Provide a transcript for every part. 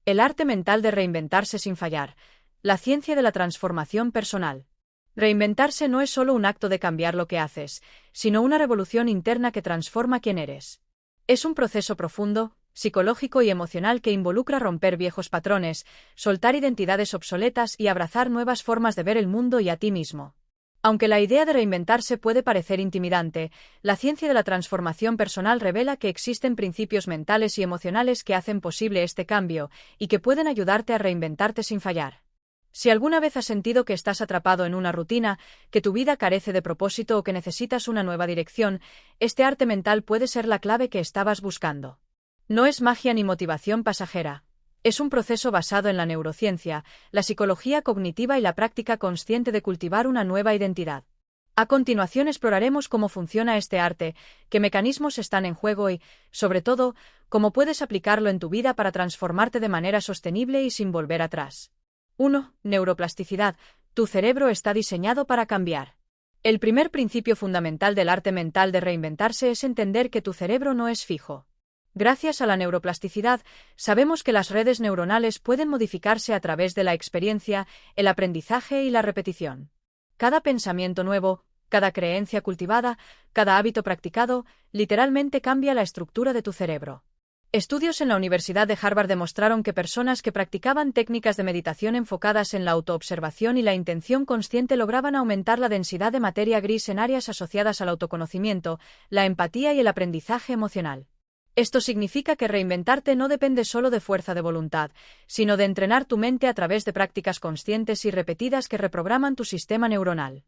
El arte mental de reinventarse sin fallar. La ciencia de la transformación personal. Reinventarse no es solo un acto de cambiar lo que haces, sino una revolución interna que transforma quién eres. Es un proceso profundo, psicológico y emocional que involucra romper viejos patrones, soltar identidades obsoletas y abrazar nuevas formas de ver el mundo y a ti mismo. Aunque la idea de reinventarse puede parecer intimidante, la ciencia de la transformación personal revela que existen principios mentales y emocionales que hacen posible este cambio y que pueden ayudarte a reinventarte sin fallar. Si alguna vez has sentido que estás atrapado en una rutina, que tu vida carece de propósito o que necesitas una nueva dirección, este arte mental puede ser la clave que estabas buscando. No es magia ni motivación pasajera. Es un proceso basado en la neurociencia, la psicología cognitiva y la práctica consciente de cultivar una nueva identidad. A continuación exploraremos cómo funciona este arte, qué mecanismos están en juego y, sobre todo, cómo puedes aplicarlo en tu vida para transformarte de manera sostenible y sin volver atrás. 1. Neuroplasticidad. Tu cerebro está diseñado para cambiar. El primer principio fundamental del arte mental de reinventarse es entender que tu cerebro no es fijo. Gracias a la neuroplasticidad, sabemos que las redes neuronales pueden modificarse a través de la experiencia, el aprendizaje y la repetición. Cada pensamiento nuevo, cada creencia cultivada, cada hábito practicado, literalmente cambia la estructura de tu cerebro. Estudios en la Universidad de Harvard demostraron que personas que practicaban técnicas de meditación enfocadas en la autoobservación y la intención consciente lograban aumentar la densidad de materia gris en áreas asociadas al autoconocimiento, la empatía y el aprendizaje emocional. Esto significa que reinventarte no depende solo de fuerza de voluntad, sino de entrenar tu mente a través de prácticas conscientes y repetidas que reprograman tu sistema neuronal.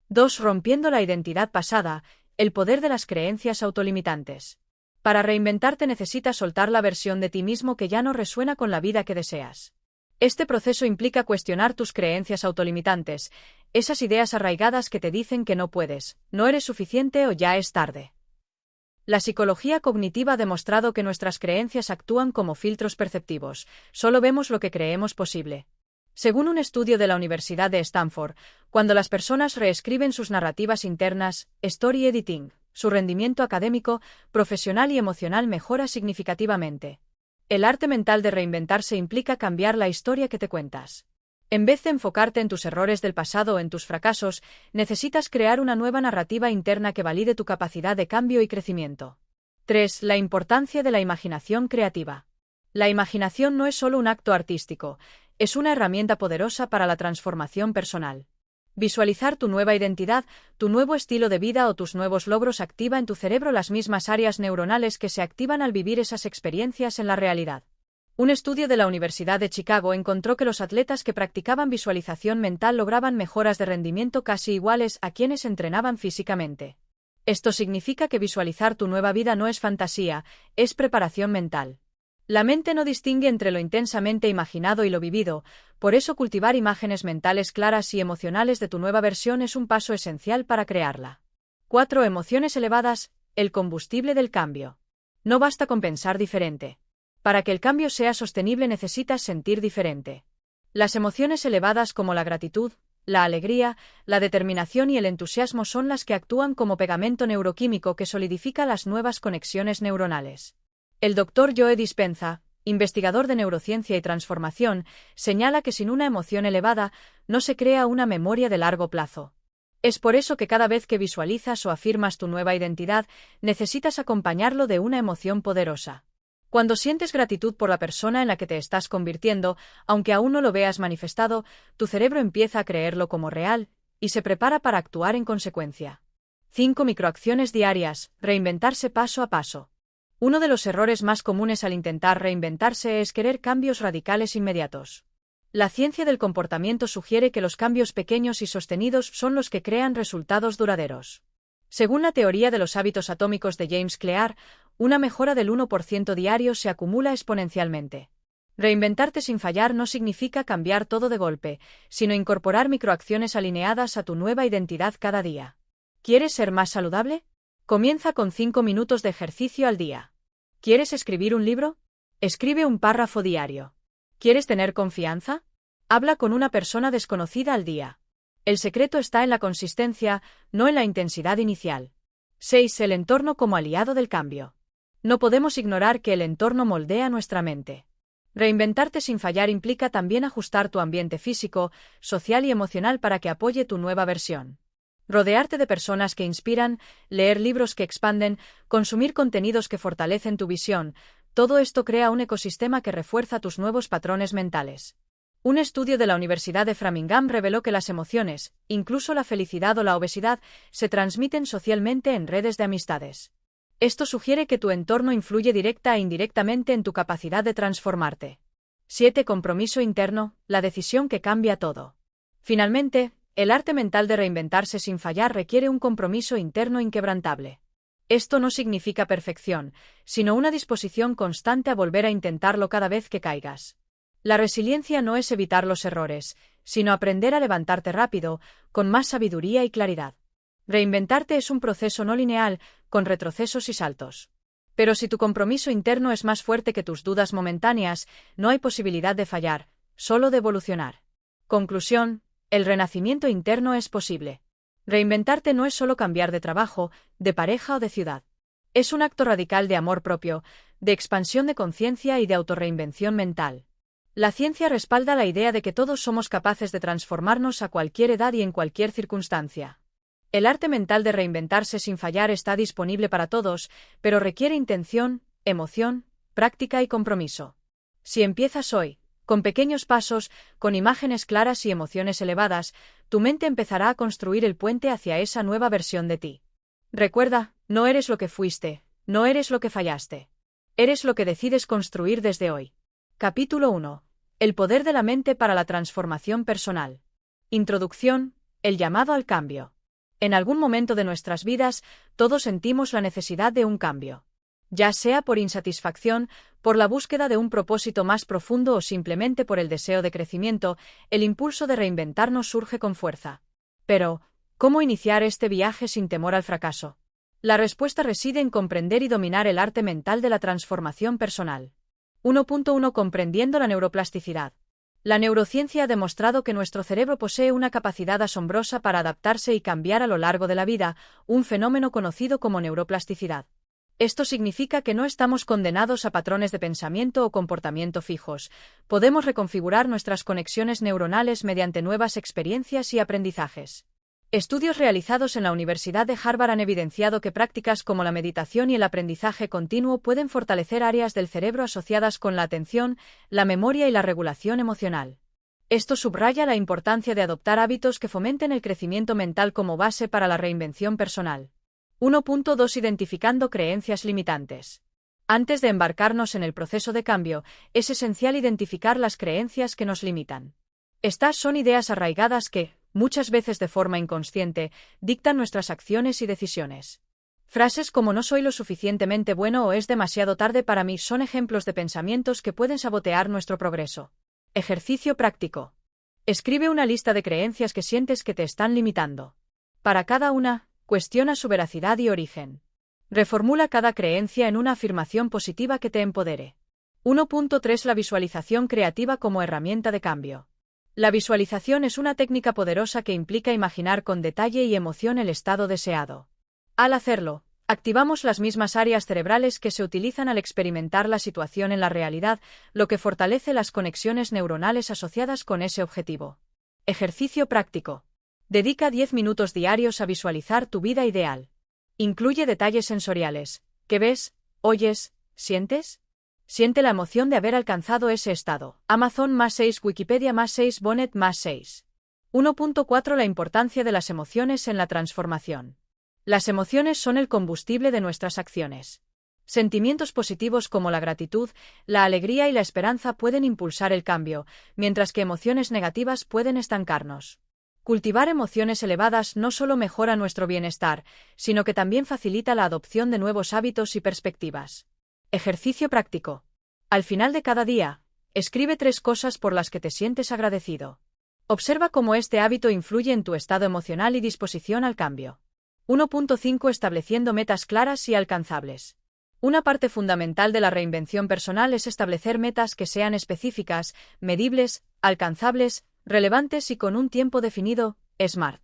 2. Rompiendo la identidad pasada, el poder de las creencias autolimitantes. Para reinventarte necesitas soltar la versión de ti mismo que ya no resuena con la vida que deseas. Este proceso implica cuestionar tus creencias autolimitantes, esas ideas arraigadas que te dicen que no puedes, no eres suficiente o ya es tarde. La psicología cognitiva ha demostrado que nuestras creencias actúan como filtros perceptivos, solo vemos lo que creemos posible. Según un estudio de la Universidad de Stanford, cuando las personas reescriben sus narrativas internas, story editing, su rendimiento académico, profesional y emocional mejora significativamente. El arte mental de reinventarse implica cambiar la historia que te cuentas. En vez de enfocarte en tus errores del pasado o en tus fracasos, necesitas crear una nueva narrativa interna que valide tu capacidad de cambio y crecimiento. 3. La importancia de la imaginación creativa. La imaginación no es solo un acto artístico, es una herramienta poderosa para la transformación personal. Visualizar tu nueva identidad, tu nuevo estilo de vida o tus nuevos logros activa en tu cerebro las mismas áreas neuronales que se activan al vivir esas experiencias en la realidad. Un estudio de la Universidad de Chicago encontró que los atletas que practicaban visualización mental lograban mejoras de rendimiento casi iguales a quienes entrenaban físicamente. Esto significa que visualizar tu nueva vida no es fantasía, es preparación mental. La mente no distingue entre lo intensamente imaginado y lo vivido, por eso cultivar imágenes mentales claras y emocionales de tu nueva versión es un paso esencial para crearla. 4. Emociones elevadas, el combustible del cambio. No basta con pensar diferente. Para que el cambio sea sostenible necesitas sentir diferente. Las emociones elevadas como la gratitud, la alegría, la determinación y el entusiasmo son las que actúan como pegamento neuroquímico que solidifica las nuevas conexiones neuronales. El Dr. Joe Dispenza, investigador de neurociencia y transformación, señala que sin una emoción elevada no se crea una memoria de largo plazo. Es por eso que cada vez que visualizas o afirmas tu nueva identidad, necesitas acompañarlo de una emoción poderosa. Cuando sientes gratitud por la persona en la que te estás convirtiendo, aunque aún no lo veas manifestado, tu cerebro empieza a creerlo como real y se prepara para actuar en consecuencia. 5. Microacciones diarias, reinventarse paso a paso. Uno de los errores más comunes al intentar reinventarse es querer cambios radicales inmediatos. La ciencia del comportamiento sugiere que los cambios pequeños y sostenidos son los que crean resultados duraderos. Según la teoría de los hábitos atómicos de James Clear, una mejora del 1% diario se acumula exponencialmente. Reinventarte sin fallar no significa cambiar todo de golpe, sino incorporar microacciones alineadas a tu nueva identidad cada día. ¿Quieres ser más saludable? Comienza con 5 minutos de ejercicio al día. ¿Quieres escribir un libro? Escribe un párrafo diario. ¿Quieres tener confianza? Habla con una persona desconocida al día. El secreto está en la consistencia, no en la intensidad inicial. 6. El entorno como aliado del cambio. No podemos ignorar que el entorno moldea nuestra mente. Reinventarte sin fallar implica también ajustar tu ambiente físico, social y emocional para que apoye tu nueva versión. Rodearte de personas que inspiran, leer libros que expanden, consumir contenidos que fortalecen tu visión, todo esto crea un ecosistema que refuerza tus nuevos patrones mentales. Un estudio de la Universidad de Framingham reveló que las emociones, incluso la felicidad o la obesidad, se transmiten socialmente en redes de amistades. Esto sugiere que tu entorno influye directa e indirectamente en tu capacidad de transformarte. 7. Compromiso interno, la decisión que cambia todo. Finalmente, el arte mental de reinventarse sin fallar requiere un compromiso interno inquebrantable. Esto no significa perfección, sino una disposición constante a volver a intentarlo cada vez que caigas. La resiliencia no es evitar los errores, sino aprender a levantarte rápido, con más sabiduría y claridad. Reinventarte es un proceso no lineal, con retrocesos y saltos. Pero si tu compromiso interno es más fuerte que tus dudas momentáneas, no hay posibilidad de fallar, solo de evolucionar. Conclusión: el renacimiento interno es posible. Reinventarte no es solo cambiar de trabajo, de pareja o de ciudad. Es un acto radical de amor propio, de expansión de conciencia y de autorreinvención mental. La ciencia respalda la idea de que todos somos capaces de transformarnos a cualquier edad y en cualquier circunstancia. El arte mental de reinventarse sin fallar está disponible para todos, pero requiere intención, emoción, práctica y compromiso. Si empiezas hoy, con pequeños pasos, con imágenes claras y emociones elevadas, tu mente empezará a construir el puente hacia esa nueva versión de ti. Recuerda, no eres lo que fuiste, no eres lo que fallaste. Eres lo que decides construir desde hoy. Capítulo 1. El poder de la mente para la transformación personal. Introducción: el llamado al cambio. En algún momento de nuestras vidas, todos sentimos la necesidad de un cambio. Ya sea por insatisfacción, por la búsqueda de un propósito más profundo o simplemente por el deseo de crecimiento, el impulso de reinventarnos surge con fuerza. Pero, ¿cómo iniciar este viaje sin temor al fracaso? La respuesta reside en comprender y dominar el arte mental de la transformación personal. 1.1 Comprendiendo la neuroplasticidad. La neurociencia ha demostrado que nuestro cerebro posee una capacidad asombrosa para adaptarse y cambiar a lo largo de la vida, un fenómeno conocido como neuroplasticidad. Esto significa que no estamos condenados a patrones de pensamiento o comportamiento fijos. Podemos reconfigurar nuestras conexiones neuronales mediante nuevas experiencias y aprendizajes. Estudios realizados en la Universidad de Harvard han evidenciado que prácticas como la meditación y el aprendizaje continuo pueden fortalecer áreas del cerebro asociadas con la atención, la memoria y la regulación emocional. Esto subraya la importancia de adoptar hábitos que fomenten el crecimiento mental como base para la reinvención personal. 1.2 Identificando creencias limitantes. Antes de embarcarnos en el proceso de cambio, es esencial identificar las creencias que nos limitan. Estas son ideas arraigadas que, muchas veces de forma inconsciente, dictan nuestras acciones y decisiones. Frases como "no soy lo suficientemente bueno" o "es demasiado tarde para mí" son ejemplos de pensamientos que pueden sabotear nuestro progreso. Ejercicio práctico. Escribe una lista de creencias que sientes que te están limitando. Para cada una, cuestiona su veracidad y origen. Reformula cada creencia en una afirmación positiva que te empodere. 1.3 La visualización creativa como herramienta de cambio. La visualización es una técnica poderosa que implica imaginar con detalle y emoción el estado deseado. Al hacerlo, activamos las mismas áreas cerebrales que se utilizan al experimentar la situación en la realidad, lo que fortalece las conexiones neuronales asociadas con ese objetivo. Ejercicio práctico. Dedica 10 minutos diarios a visualizar tu vida ideal. Incluye detalles sensoriales. ¿Qué ves, oyes, sientes? Siente la emoción de haber alcanzado ese estado. Amazon +6 Wikipedia +6 Bonnet +6. 1.4 La importancia de las emociones en la transformación. Las emociones son el combustible de nuestras acciones. Sentimientos positivos como la gratitud, la alegría y la esperanza pueden impulsar el cambio, mientras que emociones negativas pueden estancarnos. Cultivar emociones elevadas no solo mejora nuestro bienestar, sino que también facilita la adopción de nuevos hábitos y perspectivas. Ejercicio práctico. Al final de cada día, escribe 3 cosas por las que te sientes agradecido. Observa cómo este hábito influye en tu estado emocional y disposición al cambio. 1.5 Estableciendo metas claras y alcanzables. Una parte fundamental de la reinvención personal es establecer metas que sean específicas, medibles, alcanzables, relevantes y con un tiempo definido, SMART.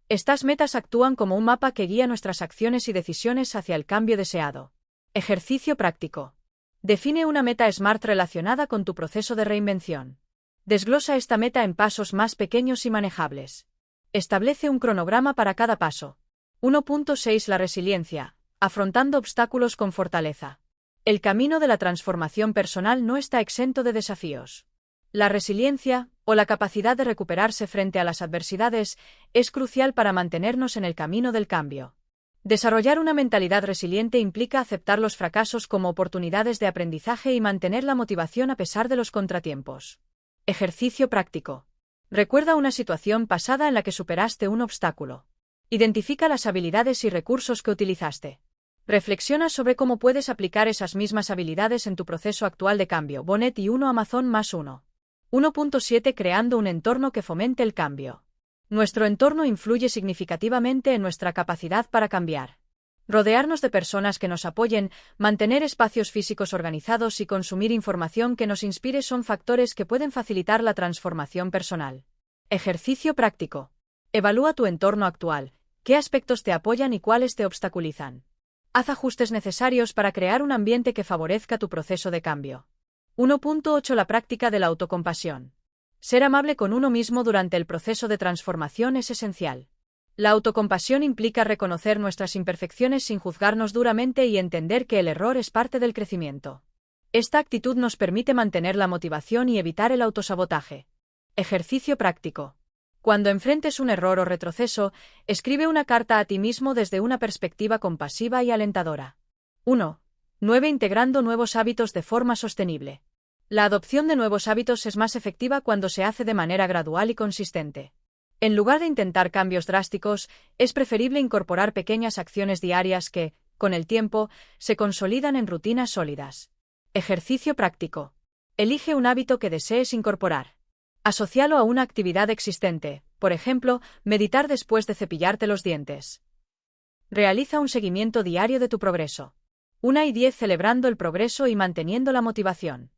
Estas metas actúan como un mapa que guía nuestras acciones y decisiones hacia el cambio deseado. Ejercicio práctico. Define una meta SMART relacionada con tu proceso de reinvención. Desglosa esta meta en pasos más pequeños y manejables. Establece un cronograma para cada paso. 1.6 La resiliencia. Afrontando obstáculos con fortaleza. El camino de la transformación personal no está exento de desafíos. La resiliencia, o la capacidad de recuperarse frente a las adversidades, es crucial para mantenernos en el camino del cambio. Desarrollar una mentalidad resiliente implica aceptar los fracasos como oportunidades de aprendizaje y mantener la motivación a pesar de los contratiempos. Ejercicio práctico. Recuerda una situación pasada en la que superaste un obstáculo. Identifica las habilidades y recursos que utilizaste. Reflexiona sobre cómo puedes aplicar esas mismas habilidades en tu proceso actual de cambio. Bonet y 1 Amazon más 1. 1.7 Creando un entorno que fomente el cambio. Nuestro entorno influye significativamente en nuestra capacidad para cambiar. Rodearnos de personas que nos apoyen, mantener espacios físicos organizados y consumir información que nos inspire son factores que pueden facilitar la transformación personal. Ejercicio práctico. Evalúa tu entorno actual. ¿Qué aspectos te apoyan y cuáles te obstaculizan? Haz ajustes necesarios para crear un ambiente que favorezca tu proceso de cambio. 1.8 La práctica de la autocompasión. Ser amable con uno mismo durante el proceso de transformación es esencial. La autocompasión implica reconocer nuestras imperfecciones sin juzgarnos duramente y entender que el error es parte del crecimiento. Esta actitud nos permite mantener la motivación y evitar el autosabotaje. Ejercicio práctico. Cuando enfrentes un error o retroceso, escribe una carta a ti mismo desde una perspectiva compasiva y alentadora. 1. 9 Integrando nuevos hábitos de forma sostenible. La adopción de nuevos hábitos es más efectiva cuando se hace de manera gradual y consistente. En lugar de intentar cambios drásticos, es preferible incorporar pequeñas acciones diarias que, con el tiempo, se consolidan en rutinas sólidas. Ejercicio práctico. Elige un hábito que desees incorporar. Asócialo a una actividad existente, por ejemplo, meditar después de cepillarte los dientes. Realiza un seguimiento diario de tu progreso. 1 y 10 Celebrando el progreso y manteniendo la motivación.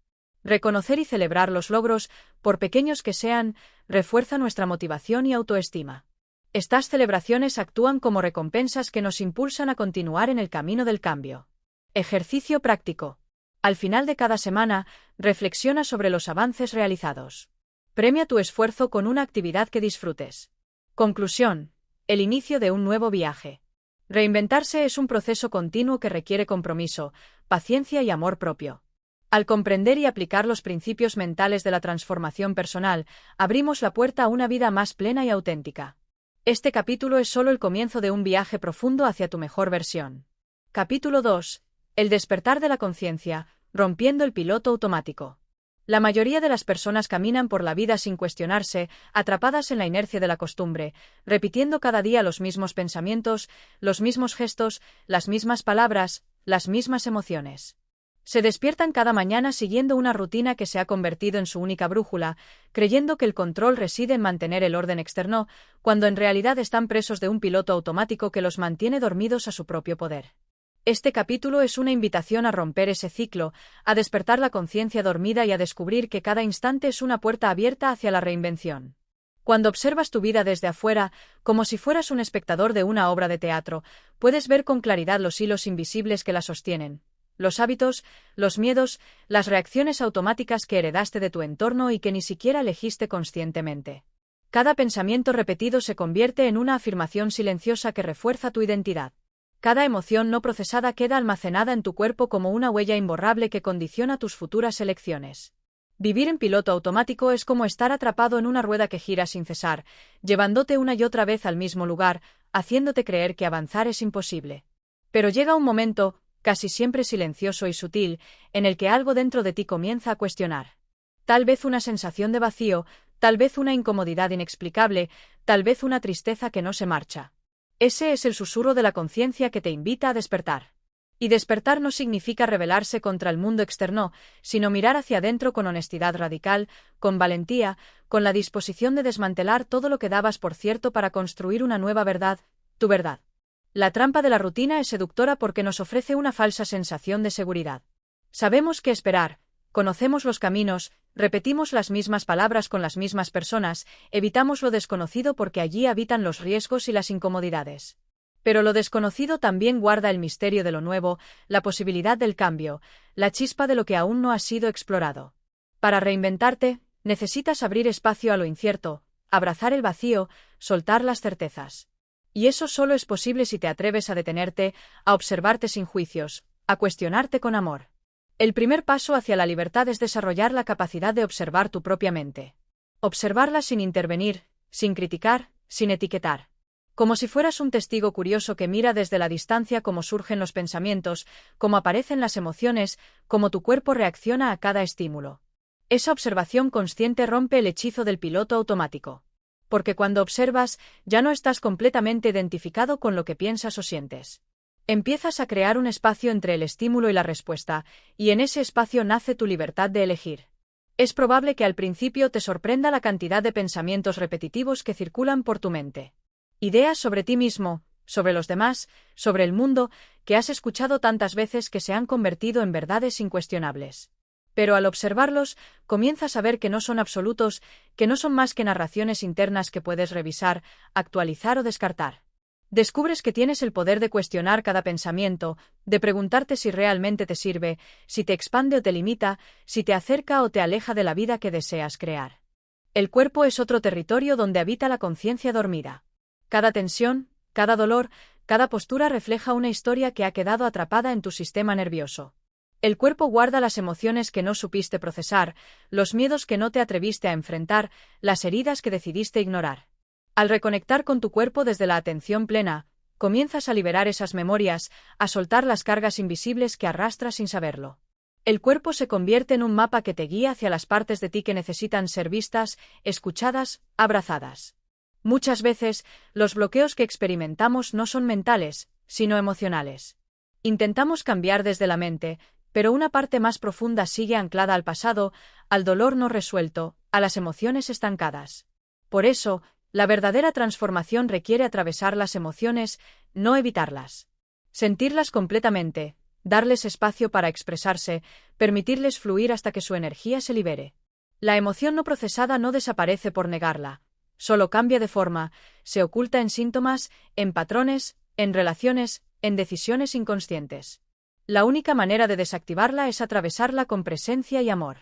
Reconocer y celebrar los logros, por pequeños que sean, refuerza nuestra motivación y autoestima. Estas celebraciones actúan como recompensas que nos impulsan a continuar en el camino del cambio. Ejercicio práctico. Al final de cada semana, reflexiona sobre los avances realizados. Premia tu esfuerzo con una actividad que disfrutes. Conclusión. El inicio de un nuevo viaje. Reinventarse es un proceso continuo que requiere compromiso, paciencia y amor propio. Al comprender y aplicar los principios mentales de la transformación personal, abrimos la puerta a una vida más plena y auténtica. Este capítulo es solo el comienzo de un viaje profundo hacia tu mejor versión. Capítulo 2. El despertar de la conciencia, rompiendo el piloto automático. La mayoría de las personas caminan por la vida sin cuestionarse, atrapadas en la inercia de la costumbre, repitiendo cada día los mismos pensamientos, los mismos gestos, las mismas palabras, las mismas emociones. Se despiertan cada mañana siguiendo una rutina que se ha convertido en su única brújula, creyendo que el control reside en mantener el orden externo, cuando en realidad están presos de un piloto automático que los mantiene dormidos a su propio poder. Este capítulo es una invitación a romper ese ciclo, a despertar la conciencia dormida y a descubrir que cada instante es una puerta abierta hacia la reinvención. Cuando observas tu vida desde afuera, como si fueras un espectador de una obra de teatro, puedes ver con claridad los hilos invisibles que la sostienen. Los hábitos, los miedos, las reacciones automáticas que heredaste de tu entorno y que ni siquiera elegiste conscientemente. Cada pensamiento repetido se convierte en una afirmación silenciosa que refuerza tu identidad. Cada emoción no procesada queda almacenada en tu cuerpo como una huella imborrable que condiciona tus futuras elecciones. Vivir en piloto automático es como estar atrapado en una rueda que gira sin cesar, llevándote una y otra vez al mismo lugar, haciéndote creer que avanzar es imposible. Pero llega un momento, casi siempre silencioso y sutil, en el que algo dentro de ti comienza a cuestionar. Tal vez una sensación de vacío, tal vez una incomodidad inexplicable, tal vez una tristeza que no se marcha. Ese es el susurro de la conciencia que te invita a despertar. Y despertar no significa rebelarse contra el mundo externo, sino mirar hacia adentro con honestidad radical, con valentía, con la disposición de desmantelar todo lo que dabas por cierto para construir una nueva verdad, tu verdad. La trampa de la rutina es seductora porque nos ofrece una falsa sensación de seguridad. Sabemos qué esperar, conocemos los caminos, repetimos las mismas palabras con las mismas personas, evitamos lo desconocido porque allí habitan los riesgos y las incomodidades. Pero lo desconocido también guarda el misterio de lo nuevo, la posibilidad del cambio, la chispa de lo que aún no ha sido explorado. Para reinventarte, necesitas abrir espacio a lo incierto, abrazar el vacío, soltar las certezas. Y eso solo es posible si te atreves a detenerte, a observarte sin juicios, a cuestionarte con amor. El primer paso hacia la libertad es desarrollar la capacidad de observar tu propia mente. Observarla sin intervenir, sin criticar, sin etiquetar. Como si fueras un testigo curioso que mira desde la distancia cómo surgen los pensamientos, cómo aparecen las emociones, cómo tu cuerpo reacciona a cada estímulo. Esa observación consciente rompe el hechizo del piloto automático. Porque cuando observas, ya no estás completamente identificado con lo que piensas o sientes. Empiezas a crear un espacio entre el estímulo y la respuesta, y en ese espacio nace tu libertad de elegir. Es probable que al principio te sorprenda la cantidad de pensamientos repetitivos que circulan por tu mente. Ideas sobre ti mismo, sobre los demás, sobre el mundo, que has escuchado tantas veces que se han convertido en verdades incuestionables. Pero al observarlos, comienzas a ver que no son absolutos, que no son más que narraciones internas que puedes revisar, actualizar o descartar. Descubres que tienes el poder de cuestionar cada pensamiento, de preguntarte si realmente te sirve, si te expande o te limita, si te acerca o te aleja de la vida que deseas crear. El cuerpo es otro territorio donde habita la conciencia dormida. Cada tensión, cada dolor, cada postura refleja una historia que ha quedado atrapada en tu sistema nervioso. El cuerpo guarda las emociones que no supiste procesar, los miedos que no te atreviste a enfrentar, las heridas que decidiste ignorar. Al reconectar con tu cuerpo desde la atención plena, comienzas a liberar esas memorias, a soltar las cargas invisibles que arrastras sin saberlo. El cuerpo se convierte en un mapa que te guía hacia las partes de ti que necesitan ser vistas, escuchadas, abrazadas. Muchas veces, los bloqueos que experimentamos no son mentales, sino emocionales. Intentamos cambiar desde la mente, pero una parte más profunda sigue anclada al pasado, al dolor no resuelto, a las emociones estancadas. Por eso, la verdadera transformación requiere atravesar las emociones, no evitarlas. Sentirlas completamente, darles espacio para expresarse, permitirles fluir hasta que su energía se libere. La emoción no procesada no desaparece por negarla. Solo cambia de forma, se oculta en síntomas, en patrones, en relaciones, en decisiones inconscientes. La única manera de desactivarla es atravesarla con presencia y amor.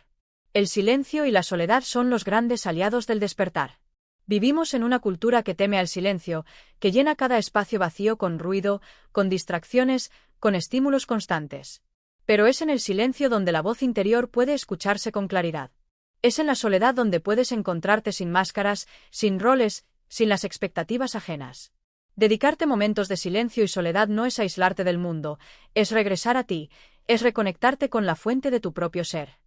El silencio y la soledad son los grandes aliados del despertar. Vivimos en una cultura que teme al silencio, que llena cada espacio vacío con ruido, con distracciones, con estímulos constantes. Pero es en el silencio donde la voz interior puede escucharse con claridad. Es en la soledad donde puedes encontrarte sin máscaras, sin roles, sin las expectativas ajenas. Dedicarte momentos de silencio y soledad no es aislarte del mundo, es regresar a ti, es reconectarte con la fuente de tu propio ser.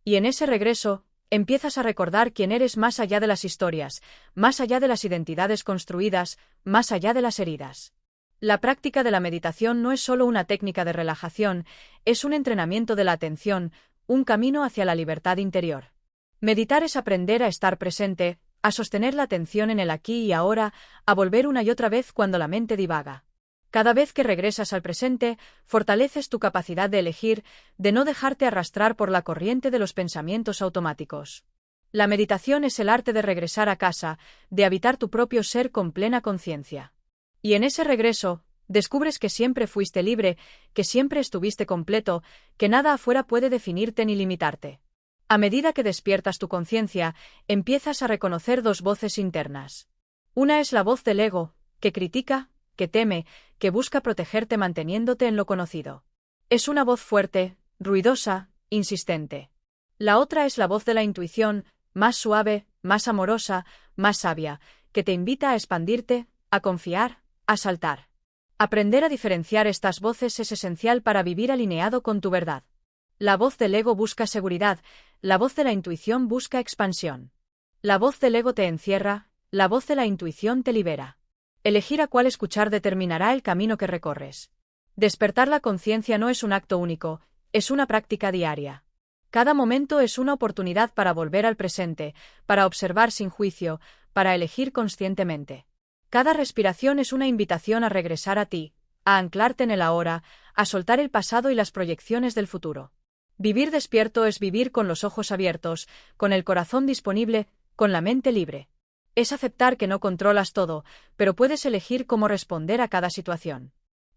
Y en ese regreso, empiezas a recordar quién eres más allá de las historias, más allá de las identidades construidas, más allá de las heridas. La práctica de la meditación no es solo una técnica de relajación, es un entrenamiento de la atención, un camino hacia la libertad interior. Meditar es aprender a estar presente, a sostener la atención en el aquí y ahora, a volver una y otra vez cuando la mente divaga. Cada vez que regresas al presente, fortaleces tu capacidad de elegir, de no dejarte arrastrar por la corriente de los pensamientos automáticos. La meditación es el arte de regresar a casa, de habitar tu propio ser con plena conciencia. Y en ese regreso, descubres que siempre fuiste libre, que siempre estuviste completo, que nada afuera puede definirte ni limitarte. A medida que despiertas tu conciencia, empiezas a reconocer dos voces internas. Una es la voz del ego, que critica, que teme, que busca protegerte manteniéndote en lo conocido. Es una voz fuerte, ruidosa, insistente. La otra es la voz de la intuición, más suave, más amorosa, más sabia, que te invita a expandirte, a confiar, a saltar. Aprender a diferenciar estas voces es esencial para vivir alineado con tu verdad. La voz del ego busca seguridad, la voz de la intuición busca expansión. La voz del ego te encierra, la voz de la intuición te libera. Elegir a cuál escuchar determinará el camino que recorres. Despertar la conciencia no es un acto único, es una práctica diaria. Cada momento es una oportunidad para volver al presente, para observar sin juicio, para elegir conscientemente. Cada respiración es una invitación a regresar a ti, a anclarte en el ahora, a soltar el pasado y las proyecciones del futuro. Vivir despierto es vivir con los ojos abiertos, con el corazón disponible, con la mente libre. Es aceptar que no controlas todo, pero puedes elegir cómo responder a cada situación.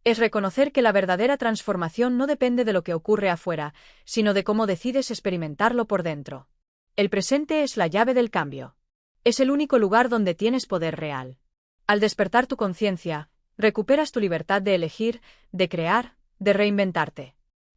Es reconocer que la verdadera transformación no depende de lo que ocurre afuera, sino de cómo decides experimentarlo por dentro. El presente es la llave del cambio. Es el único lugar donde tienes poder real. Al despertar tu conciencia, recuperas tu libertad de elegir, de crear, de reinventarte.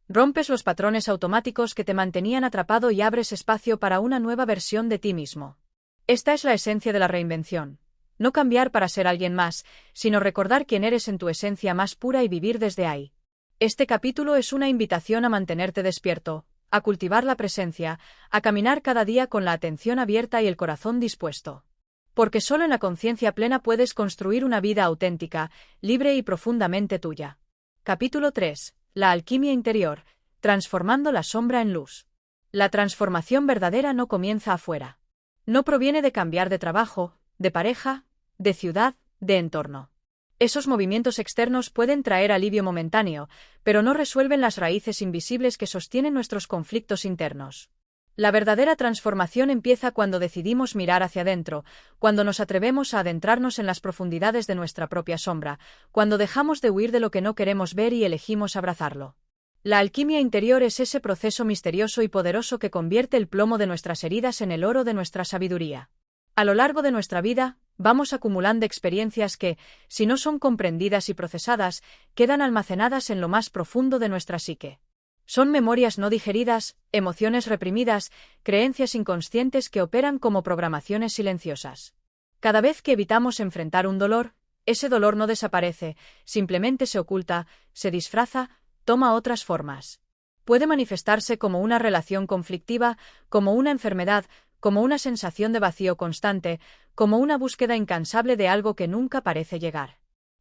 Rompes los patrones automáticos que te mantenían atrapado y abres espacio para una nueva versión de ti mismo. Esta es la esencia de la reinvención. No cambiar para ser alguien más, sino recordar quién eres en tu esencia más pura y vivir desde ahí. Este capítulo es una invitación a mantenerte despierto, a cultivar la presencia, a caminar cada día con la atención abierta y el corazón dispuesto. Porque solo en la conciencia plena puedes construir una vida auténtica, libre y profundamente tuya. Capítulo 3. La alquimia interior, transformando la sombra en luz. La transformación verdadera no comienza afuera. No proviene de cambiar de trabajo, de pareja, de ciudad, de entorno. Esos movimientos externos pueden traer alivio momentáneo, pero no resuelven las raíces invisibles que sostienen nuestros conflictos internos. La verdadera transformación empieza cuando decidimos mirar hacia adentro, cuando nos atrevemos a adentrarnos en las profundidades de nuestra propia sombra, cuando dejamos de huir de lo que no queremos ver y elegimos abrazarlo. La alquimia interior es ese proceso misterioso y poderoso que convierte el plomo de nuestras heridas en el oro de nuestra sabiduría. A lo largo de nuestra vida, vamos acumulando experiencias que, si no son comprendidas y procesadas, quedan almacenadas en lo más profundo de nuestra psique. Son memorias no digeridas, emociones reprimidas, creencias inconscientes que operan como programaciones silenciosas. Cada vez que evitamos enfrentar un dolor, ese dolor no desaparece, simplemente se oculta, se disfraza, toma otras formas. Puede manifestarse como una relación conflictiva, como una enfermedad, como una sensación de vacío constante, como una búsqueda incansable de algo que nunca parece llegar.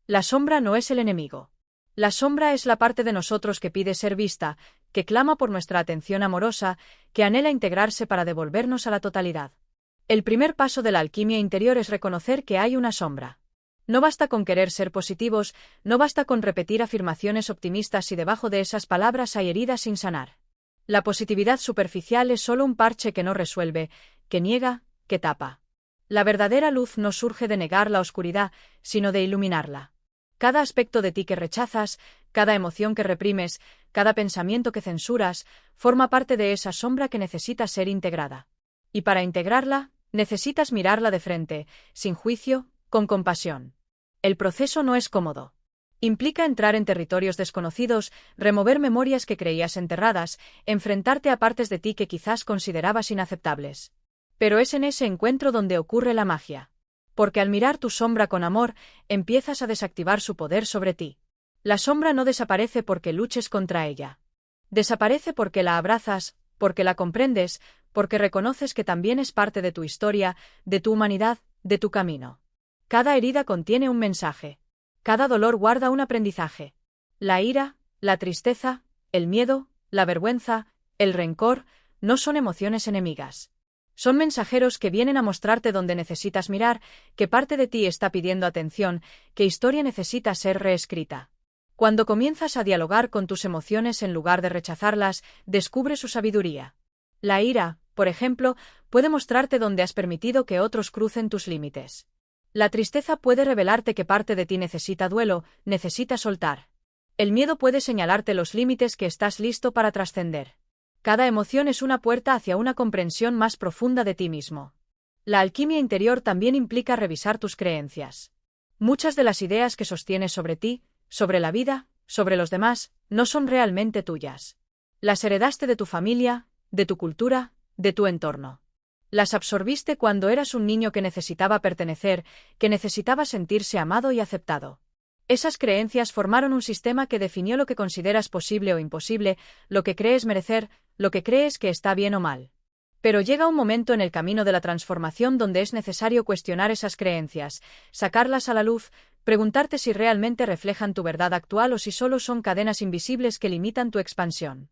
La sombra no es el enemigo. La sombra es la parte de nosotros que pide ser vista, que clama por nuestra atención amorosa, que anhela integrarse para devolvernos a la totalidad. El primer paso de la alquimia interior es reconocer que hay una sombra. No basta con querer ser positivos, no basta con repetir afirmaciones optimistas si debajo de esas palabras hay heridas sin sanar. La positividad superficial es solo un parche que no resuelve, que niega, que tapa. La verdadera luz no surge de negar la oscuridad, sino de iluminarla. Cada aspecto de ti que rechazas, cada emoción que reprimes, cada pensamiento que censuras, forma parte de esa sombra que necesita ser integrada. Y para integrarla, necesitas mirarla de frente, sin juicio, con compasión. El proceso no es cómodo. Implica entrar en territorios desconocidos, remover memorias que creías enterradas, enfrentarte a partes de ti que quizás considerabas inaceptables. Pero es en ese encuentro donde ocurre la magia. Porque al mirar tu sombra con amor, empiezas a desactivar su poder sobre ti. La sombra no desaparece porque luches contra ella. Desaparece porque la abrazas, porque la comprendes, porque reconoces que también es parte de tu historia, de tu humanidad, de tu camino. Cada herida contiene un mensaje. Cada dolor guarda un aprendizaje. La ira, la tristeza, el miedo, la vergüenza, el rencor, no son emociones enemigas. Son mensajeros que vienen a mostrarte dónde necesitas mirar, qué parte de ti está pidiendo atención, qué historia necesita ser reescrita. Cuando comienzas a dialogar con tus emociones en lugar de rechazarlas, descubres su sabiduría. La ira, por ejemplo, puede mostrarte dónde has permitido que otros crucen tus límites. La tristeza puede revelarte que parte de ti necesita duelo, necesita soltar. El miedo puede señalarte los límites que estás listo para trascender. Cada emoción es una puerta hacia una comprensión más profunda de ti mismo. La alquimia interior también implica revisar tus creencias. Muchas de las ideas que sostienes sobre ti, sobre la vida, sobre los demás, no son realmente tuyas. Las heredaste de tu familia, de tu cultura, de tu entorno. Las absorbiste cuando eras un niño que necesitaba pertenecer, que necesitaba sentirse amado y aceptado. Esas creencias formaron un sistema que definió lo que consideras posible o imposible, lo que crees merecer, lo que crees que está bien o mal. Pero llega un momento en el camino de la transformación donde es necesario cuestionar esas creencias, sacarlas a la luz, preguntarte si realmente reflejan tu verdad actual o si solo son cadenas invisibles que limitan tu expansión.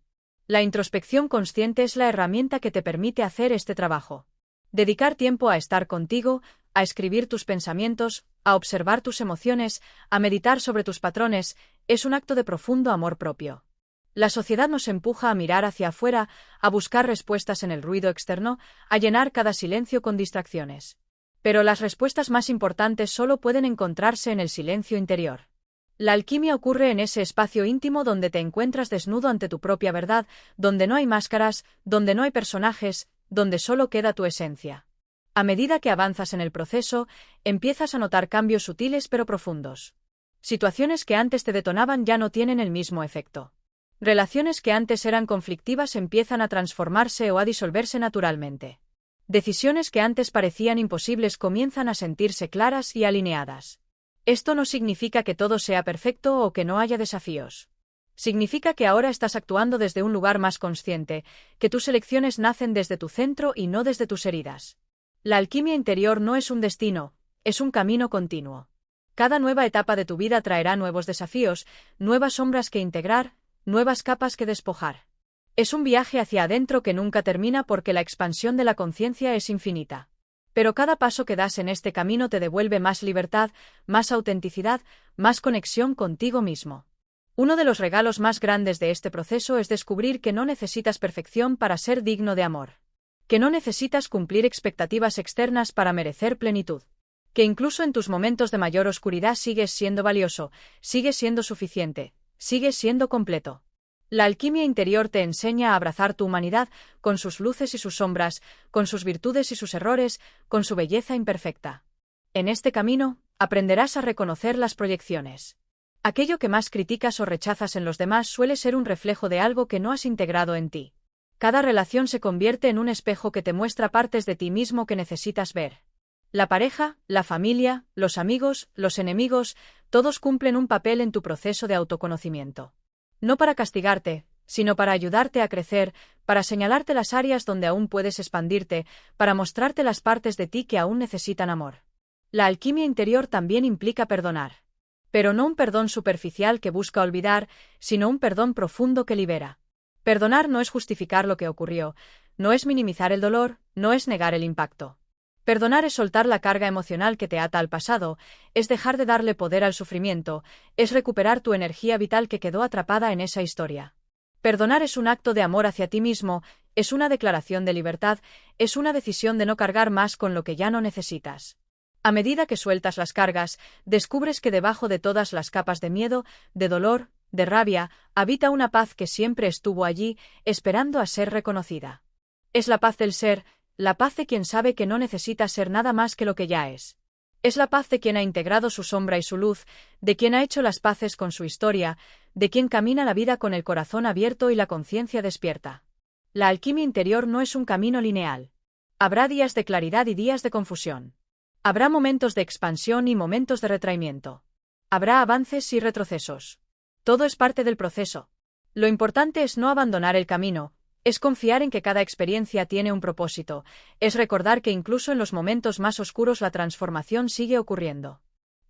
La introspección consciente es la herramienta que te permite hacer este trabajo. Dedicar tiempo a estar contigo, a escribir tus pensamientos, a observar tus emociones, a meditar sobre tus patrones, es un acto de profundo amor propio. La sociedad nos empuja a mirar hacia afuera, a buscar respuestas en el ruido externo, a llenar cada silencio con distracciones. Pero las respuestas más importantes solo pueden encontrarse en el silencio interior. La alquimia ocurre en ese espacio íntimo donde te encuentras desnudo ante tu propia verdad, donde no hay máscaras, donde no hay personajes, donde solo queda tu esencia. A medida que avanzas en el proceso, empiezas a notar cambios sutiles pero profundos. Situaciones que antes te detonaban ya no tienen el mismo efecto. Relaciones que antes eran conflictivas empiezan a transformarse o a disolverse naturalmente. Decisiones que antes parecían imposibles comienzan a sentirse claras y alineadas. Esto no significa que todo sea perfecto o que no haya desafíos. Significa que ahora estás actuando desde un lugar más consciente, que tus elecciones nacen desde tu centro y no desde tus heridas. La alquimia interior no es un destino, es un camino continuo. Cada nueva etapa de tu vida traerá nuevos desafíos, nuevas sombras que integrar, nuevas capas que despojar. Es un viaje hacia adentro que nunca termina porque la expansión de la conciencia es infinita. Pero cada paso que das en este camino te devuelve más libertad, más autenticidad, más conexión contigo mismo. Uno de los regalos más grandes de este proceso es descubrir que no necesitas perfección para ser digno de amor. Que no necesitas cumplir expectativas externas para merecer plenitud. Que incluso en tus momentos de mayor oscuridad sigues siendo valioso, sigues siendo suficiente, sigues siendo completo. La alquimia interior te enseña a abrazar tu humanidad, con sus luces y sus sombras, con sus virtudes y sus errores, con su belleza imperfecta. En este camino, aprenderás a reconocer las proyecciones. Aquello que más criticas o rechazas en los demás suele ser un reflejo de algo que no has integrado en ti. Cada relación se convierte en un espejo que te muestra partes de ti mismo que necesitas ver. La pareja, la familia, los amigos, los enemigos, todos cumplen un papel en tu proceso de autoconocimiento. No para castigarte, sino para ayudarte a crecer, para señalarte las áreas donde aún puedes expandirte, para mostrarte las partes de ti que aún necesitan amor. La alquimia interior también implica perdonar. Pero no un perdón superficial que busca olvidar, sino un perdón profundo que libera. Perdonar no es justificar lo que ocurrió, no es minimizar el dolor, no es negar el impacto. Perdonar es soltar la carga emocional que te ata al pasado, es dejar de darle poder al sufrimiento, es recuperar tu energía vital que quedó atrapada en esa historia. Perdonar es un acto de amor hacia ti mismo, es una declaración de libertad, es una decisión de no cargar más con lo que ya no necesitas. A medida que sueltas las cargas, descubres que debajo de todas las capas de miedo, de dolor, de rabia, habita una paz que siempre estuvo allí, esperando a ser reconocida. Es la paz del ser, la paz de quien sabe que no necesita ser nada más que lo que ya es. Es la paz de quien ha integrado su sombra y su luz, de quien ha hecho las paces con su historia, de quien camina la vida con el corazón abierto y la conciencia despierta. La alquimia interior no es un camino lineal. Habrá días de claridad y días de confusión. Habrá momentos de expansión y momentos de retraimiento. Habrá avances y retrocesos. Todo es parte del proceso. Lo importante es no abandonar el camino. Es confiar en que cada experiencia tiene un propósito, es recordar que incluso en los momentos más oscuros la transformación sigue ocurriendo.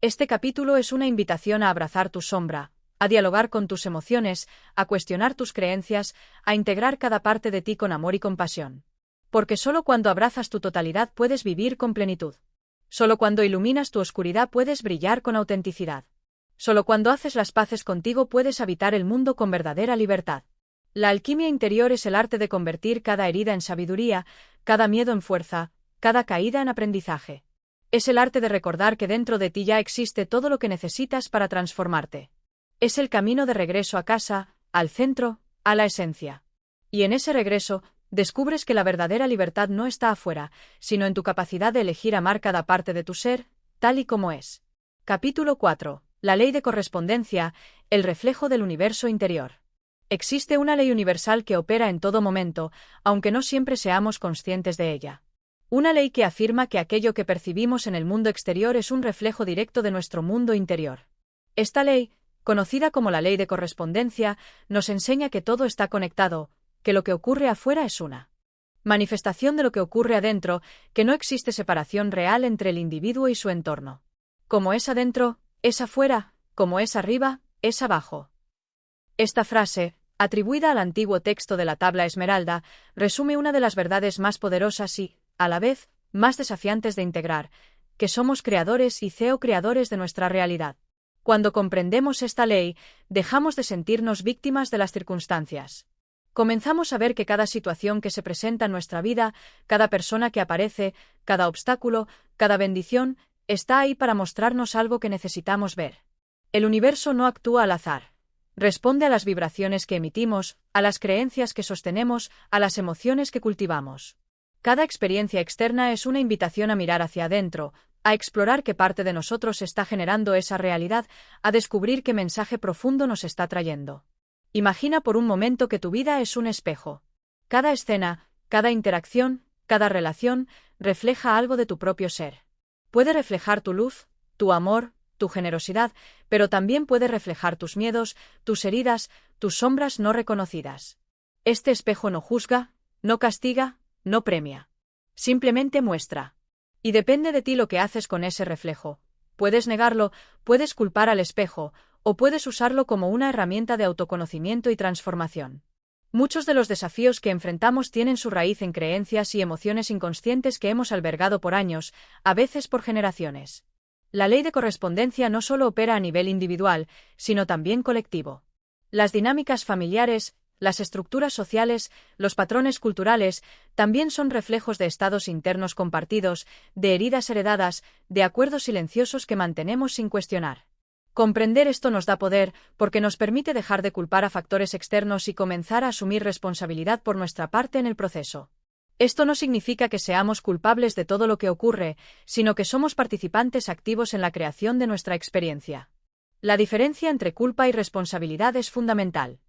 Este capítulo es una invitación a abrazar tu sombra, a dialogar con tus emociones, a cuestionar tus creencias, a integrar cada parte de ti con amor y compasión. Porque solo cuando abrazas tu totalidad puedes vivir con plenitud. Solo cuando iluminas tu oscuridad puedes brillar con autenticidad. Solo cuando haces las paces contigo puedes habitar el mundo con verdadera libertad. La alquimia interior es el arte de convertir cada herida en sabiduría, cada miedo en fuerza, cada caída en aprendizaje. Es el arte de recordar que dentro de ti ya existe todo lo que necesitas para transformarte. Es el camino de regreso a casa, al centro, a la esencia. Y en ese regreso, descubres que la verdadera libertad no está afuera, sino en tu capacidad de elegir amar cada parte de tu ser, tal y como es. Capítulo 4. La ley de correspondencia, el reflejo del universo interior. Existe una ley universal que opera en todo momento, aunque no siempre seamos conscientes de ella. Una ley que afirma que aquello que percibimos en el mundo exterior es un reflejo directo de nuestro mundo interior. Esta ley, conocida como la ley de correspondencia, nos enseña que todo está conectado, que lo que ocurre afuera es una manifestación de lo que ocurre adentro, que no existe separación real entre el individuo y su entorno. Como es adentro, es afuera, como es arriba, es abajo. Esta frase, atribuida al antiguo texto de la Tabla Esmeralda, resume una de las verdades más poderosas y, a la vez, más desafiantes de integrar, que somos creadores y co-creadores de nuestra realidad. Cuando comprendemos esta ley, dejamos de sentirnos víctimas de las circunstancias. Comenzamos a ver que cada situación que se presenta en nuestra vida, cada persona que aparece, cada obstáculo, cada bendición, está ahí para mostrarnos algo que necesitamos ver. El universo no actúa al azar. Responde a las vibraciones que emitimos, a las creencias que sostenemos, a las emociones que cultivamos. Cada experiencia externa es una invitación a mirar hacia adentro, a explorar qué parte de nosotros está generando esa realidad, a descubrir qué mensaje profundo nos está trayendo. Imagina por un momento que tu vida es un espejo. Cada escena, cada interacción, cada relación, refleja algo de tu propio ser. Puede reflejar tu luz, tu amor, tu generosidad, pero también puede reflejar tus miedos, tus heridas, tus sombras no reconocidas. Este espejo no juzga, no castiga, no premia. Simplemente muestra. Y depende de ti lo que haces con ese reflejo. Puedes negarlo, puedes culpar al espejo, o puedes usarlo como una herramienta de autoconocimiento y transformación. Muchos de los desafíos que enfrentamos tienen su raíz en creencias y emociones inconscientes que hemos albergado por años, a veces por generaciones. La ley de correspondencia no solo opera a nivel individual, sino también colectivo. Las dinámicas familiares, las estructuras sociales, los patrones culturales, también son reflejos de estados internos compartidos, de heridas heredadas, de acuerdos silenciosos que mantenemos sin cuestionar. Comprender esto nos da poder, porque nos permite dejar de culpar a factores externos y comenzar a asumir responsabilidad por nuestra parte en el proceso. Esto no significa que seamos culpables de todo lo que ocurre, sino que somos participantes activos en la creación de nuestra experiencia. La diferencia entre culpa y responsabilidad es fundamental.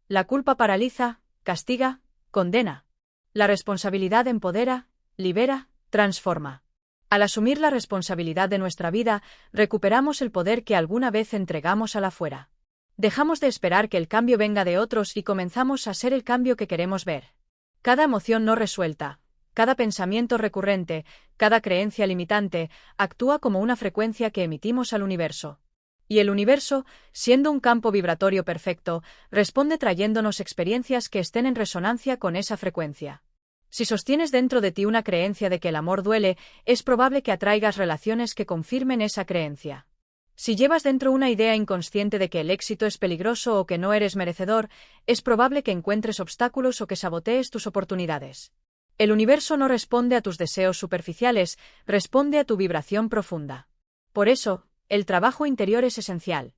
La culpa paraliza, castiga, condena. La responsabilidad empodera, libera, transforma. Al asumir la responsabilidad de nuestra vida, recuperamos el poder que alguna vez entregamos al afuera. Dejamos de esperar que el cambio venga de otros y comenzamos a ser el cambio que queremos ver. Cada emoción no resuelta, cada pensamiento recurrente, cada creencia limitante, actúa como una frecuencia que emitimos al universo. Y el universo, siendo un campo vibratorio perfecto, responde trayéndonos experiencias que estén en resonancia con esa frecuencia. Si sostienes dentro de ti una creencia de que el amor duele, es probable que atraigas relaciones que confirmen esa creencia. Si llevas dentro una idea inconsciente de que el éxito es peligroso o que no eres merecedor, es probable que encuentres obstáculos o que sabotees tus oportunidades. El universo no responde a tus deseos superficiales, responde a tu vibración profunda. Por eso, el trabajo interior es esencial.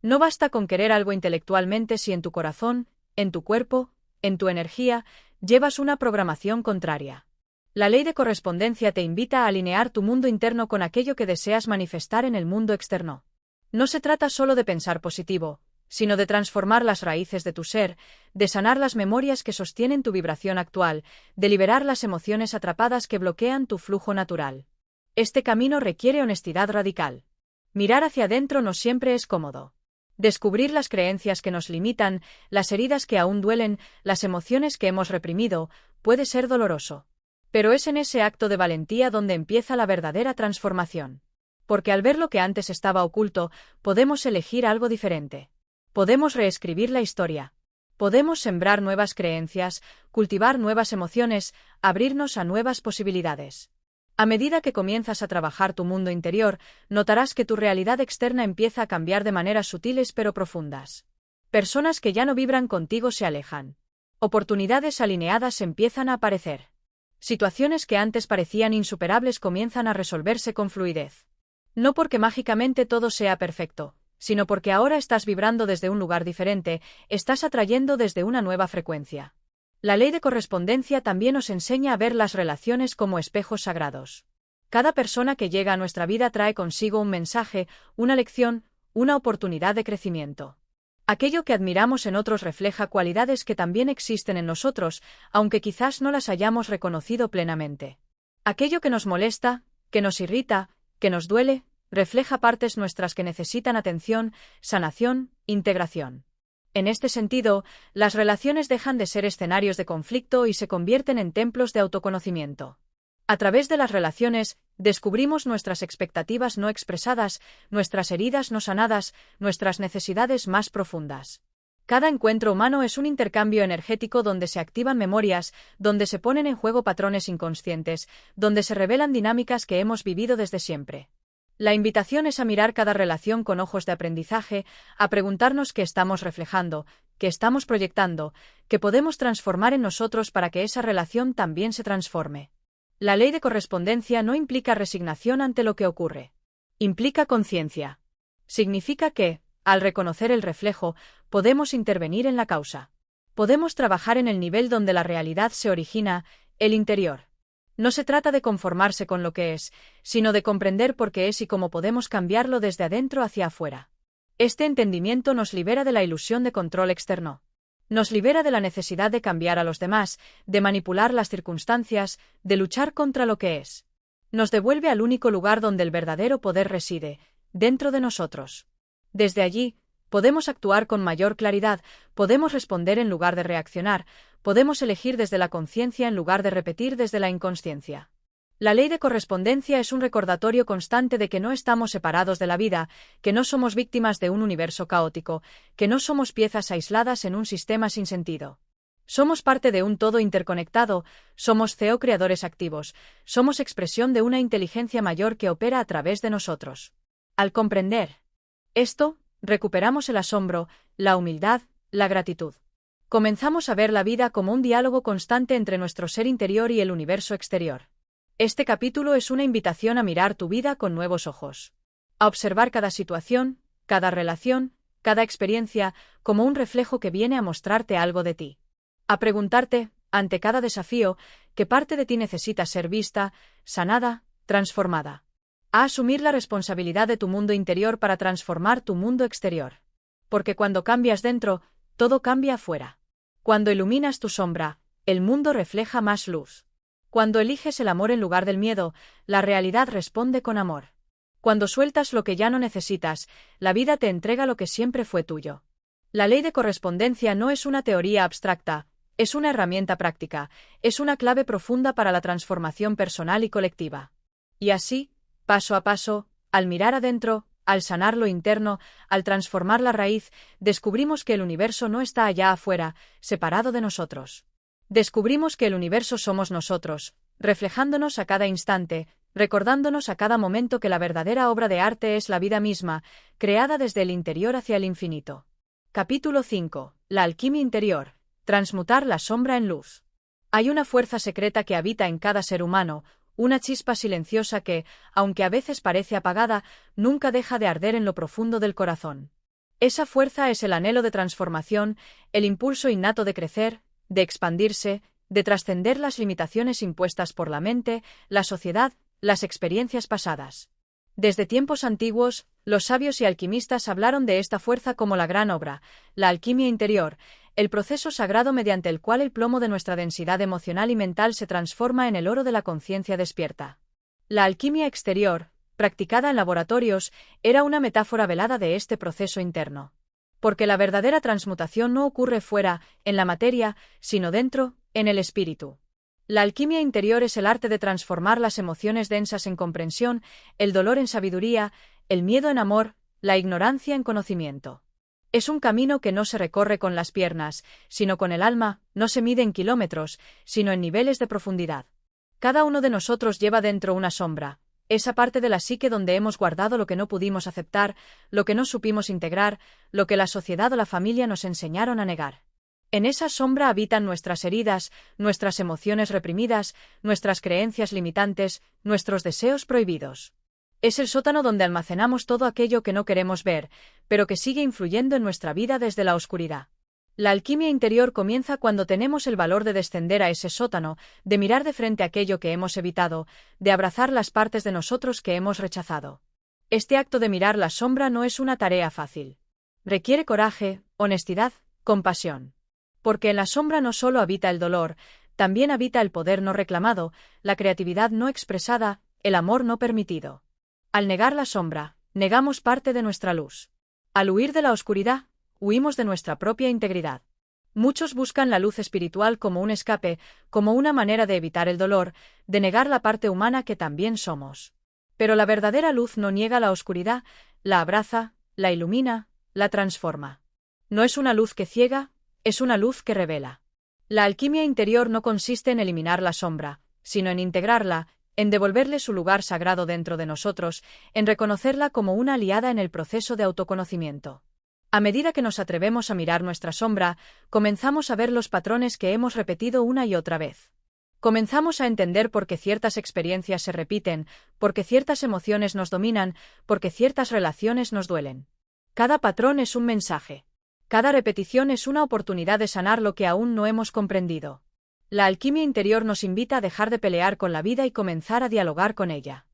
No basta con querer algo intelectualmente si en tu corazón, en tu cuerpo, en tu energía, llevas una programación contraria. La ley de correspondencia te invita a alinear tu mundo interno con aquello que deseas manifestar en el mundo externo. No se trata solo de pensar positivo, sino de transformar las raíces de tu ser, de sanar las memorias que sostienen tu vibración actual, de liberar las emociones atrapadas que bloquean tu flujo natural. Este camino requiere honestidad radical. Mirar hacia adentro no siempre es cómodo. Descubrir las creencias que nos limitan, las heridas que aún duelen, las emociones que hemos reprimido, puede ser doloroso. Pero es en ese acto de valentía donde empieza la verdadera transformación. Porque al ver lo que antes estaba oculto, podemos elegir algo diferente. Podemos reescribir la historia. Podemos sembrar nuevas creencias, cultivar nuevas emociones, abrirnos a nuevas posibilidades. A medida que comienzas a trabajar tu mundo interior, notarás que tu realidad externa empieza a cambiar de maneras sutiles pero profundas. Personas que ya no vibran contigo se alejan. Oportunidades alineadas empiezan a aparecer. Situaciones que antes parecían insuperables comienzan a resolverse con fluidez. No porque mágicamente todo sea perfecto, sino porque ahora estás vibrando desde un lugar diferente, estás atrayendo desde una nueva frecuencia. La ley de correspondencia también nos enseña a ver las relaciones como espejos sagrados. Cada persona que llega a nuestra vida trae consigo un mensaje, una lección, una oportunidad de crecimiento. Aquello que admiramos en otros refleja cualidades que también existen en nosotros, aunque quizás no las hayamos reconocido plenamente. Aquello que nos molesta, que nos irrita, que nos duele, refleja partes nuestras que necesitan atención, sanación, integración. En este sentido, las relaciones dejan de ser escenarios de conflicto y se convierten en templos de autoconocimiento. A través de las relaciones, descubrimos nuestras expectativas no expresadas, nuestras heridas no sanadas, nuestras necesidades más profundas. Cada encuentro humano es un intercambio energético donde se activan memorias, donde se ponen en juego patrones inconscientes, donde se revelan dinámicas que hemos vivido desde siempre. La invitación es a mirar cada relación con ojos de aprendizaje, a preguntarnos qué estamos reflejando, que estamos proyectando, que podemos transformar en nosotros para que esa relación también se transforme. La ley de correspondencia no implica resignación ante lo que ocurre. Implica conciencia. Significa que, al reconocer el reflejo, podemos intervenir en la causa. Podemos trabajar en el nivel donde la realidad se origina, el interior. No se trata de conformarse con lo que es, sino de comprender por qué es y cómo podemos cambiarlo desde adentro hacia afuera. Este entendimiento nos libera de la ilusión de control externo. Nos libera de la necesidad de cambiar a los demás, de manipular las circunstancias, de luchar contra lo que es. Nos devuelve al único lugar donde el verdadero poder reside, dentro de nosotros. Desde allí, podemos actuar con mayor claridad, podemos responder en lugar de reaccionar, podemos elegir desde la conciencia en lugar de repetir desde la inconsciencia. La ley de correspondencia es un recordatorio constante de que no estamos separados de la vida, que no somos víctimas de un universo caótico, que no somos piezas aisladas en un sistema sin sentido. Somos parte de un todo interconectado, somos creadores activos, somos expresión de una inteligencia mayor que opera a través de nosotros. Al comprender esto, recuperamos el asombro, la humildad, la gratitud. Comenzamos a ver la vida como un diálogo constante entre nuestro ser interior y el universo exterior. Este capítulo es una invitación a mirar tu vida con nuevos ojos. A observar cada situación, cada relación, cada experiencia, como un reflejo que viene a mostrarte algo de ti. A preguntarte, ante cada desafío, qué parte de ti necesita ser vista, sanada, transformada. A asumir la responsabilidad de tu mundo interior para transformar tu mundo exterior. Porque cuando cambias dentro, todo cambia afuera. Cuando iluminas tu sombra, el mundo refleja más luz. Cuando eliges el amor en lugar del miedo, la realidad responde con amor. Cuando sueltas lo que ya no necesitas, la vida te entrega lo que siempre fue tuyo. La ley de correspondencia no es una teoría abstracta, es una herramienta práctica, es una clave profunda para la transformación personal y colectiva. Y así, paso a paso, al mirar adentro, al sanar lo interno, al transformar la raíz, descubrimos que el universo no está allá afuera, separado de nosotros. Descubrimos que el universo somos nosotros, reflejándonos a cada instante, recordándonos a cada momento que la verdadera obra de arte es la vida misma, creada desde el interior hacia el infinito. Capítulo 5. La alquimia interior. Transmutar la sombra en luz. Hay una fuerza secreta que habita en cada ser humano, una chispa silenciosa que, aunque a veces parece apagada, nunca deja de arder en lo profundo del corazón. Esa fuerza es el anhelo de transformación, el impulso innato de crecer, de expandirse, de trascender las limitaciones impuestas por la mente, la sociedad, las experiencias pasadas. Desde tiempos antiguos, los sabios y alquimistas hablaron de esta fuerza como la gran obra, la alquimia interior, el proceso sagrado mediante el cual el plomo de nuestra densidad emocional y mental se transforma en el oro de la conciencia despierta. La alquimia exterior, practicada en laboratorios, era una metáfora velada de este proceso interno. Porque la verdadera transmutación no ocurre fuera, en la materia, sino dentro, en el espíritu. La alquimia interior es el arte de transformar las emociones densas en comprensión, el dolor en sabiduría, el miedo en amor, la ignorancia en conocimiento. Es un camino que no se recorre con las piernas, sino con el alma, no se mide en kilómetros, sino en niveles de profundidad. Cada uno de nosotros lleva dentro una sombra, esa parte de la psique donde hemos guardado lo que no pudimos aceptar, lo que no supimos integrar, lo que la sociedad o la familia nos enseñaron a negar. En esa sombra habitan nuestras heridas, nuestras emociones reprimidas, nuestras creencias limitantes, nuestros deseos prohibidos. Es el sótano donde almacenamos todo aquello que no queremos ver, pero que sigue influyendo en nuestra vida desde la oscuridad. La alquimia interior comienza cuando tenemos el valor de descender a ese sótano, de mirar de frente aquello que hemos evitado, de abrazar las partes de nosotros que hemos rechazado. Este acto de mirar la sombra no es una tarea fácil. Requiere coraje, honestidad, compasión. Porque en la sombra no solo habita el dolor, también habita el poder no reclamado, la creatividad no expresada, el amor no permitido. Al negar la sombra, negamos parte de nuestra luz. Al huir de la oscuridad, huimos de nuestra propia integridad. Muchos buscan la luz espiritual como un escape, como una manera de evitar el dolor, de negar la parte humana que también somos. Pero la verdadera luz no niega la oscuridad, la abraza, la ilumina, la transforma. No es una luz que ciega, es una luz que revela. La alquimia interior no consiste en eliminar la sombra, sino en integrarla, en devolverle su lugar sagrado dentro de nosotros, en reconocerla como una aliada en el proceso de autoconocimiento. A medida que nos atrevemos a mirar nuestra sombra, comenzamos a ver los patrones que hemos repetido una y otra vez. Comenzamos a entender por qué ciertas experiencias se repiten, por qué ciertas emociones nos dominan, por qué ciertas relaciones nos duelen. Cada patrón es un mensaje. Cada repetición es una oportunidad de sanar lo que aún no hemos comprendido. La alquimia interior nos invita a dejar de pelear con la vida y comenzar a dialogar con ella.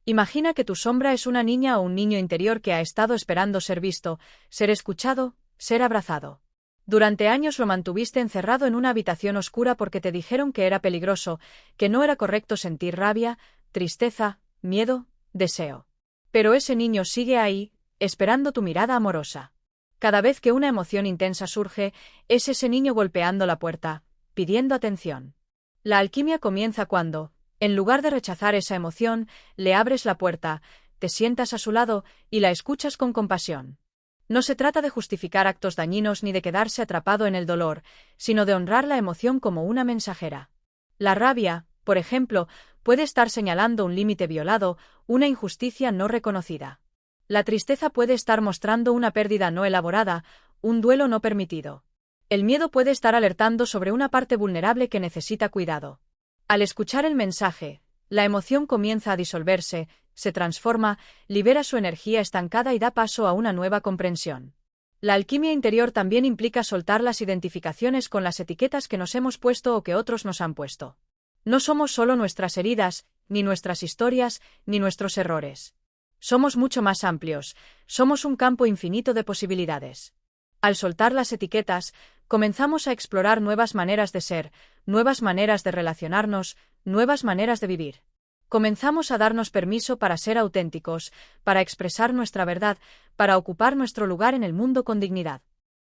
Imagina que tu sombra es una niña o un niño interior que ha estado esperando ser visto, ser escuchado, ser abrazado. Durante años lo mantuviste encerrado en una habitación oscura porque te dijeron que era peligroso, que no era correcto sentir rabia, tristeza, miedo, deseo. Pero ese niño sigue ahí, esperando tu mirada amorosa. Cada vez que una emoción intensa surge, es ese niño golpeando la puerta, pidiendo atención. La alquimia comienza cuando, en lugar de rechazar esa emoción, le abres la puerta, te sientas a su lado y la escuchas con compasión. No se trata de justificar actos dañinos ni de quedarse atrapado en el dolor, sino de honrar la emoción como una mensajera. La rabia, por ejemplo, puede estar señalando un límite violado, una injusticia no reconocida. La tristeza puede estar mostrando una pérdida no elaborada, un duelo no permitido. El miedo puede estar alertando sobre una parte vulnerable que necesita cuidado. Al escuchar el mensaje, la emoción comienza a disolverse, se transforma, libera su energía estancada y da paso a una nueva comprensión. La alquimia interior también implica soltar las identificaciones con las etiquetas que nos hemos puesto o que otros nos han puesto. No somos solo nuestras heridas, ni nuestras historias, ni nuestros errores. Somos mucho más amplios, somos un campo infinito de posibilidades. Al soltar las etiquetas, comenzamos a explorar nuevas maneras de ser, nuevas maneras de relacionarnos, nuevas maneras de vivir. Comenzamos a darnos permiso para ser auténticos, para expresar nuestra verdad, para ocupar nuestro lugar en el mundo con dignidad.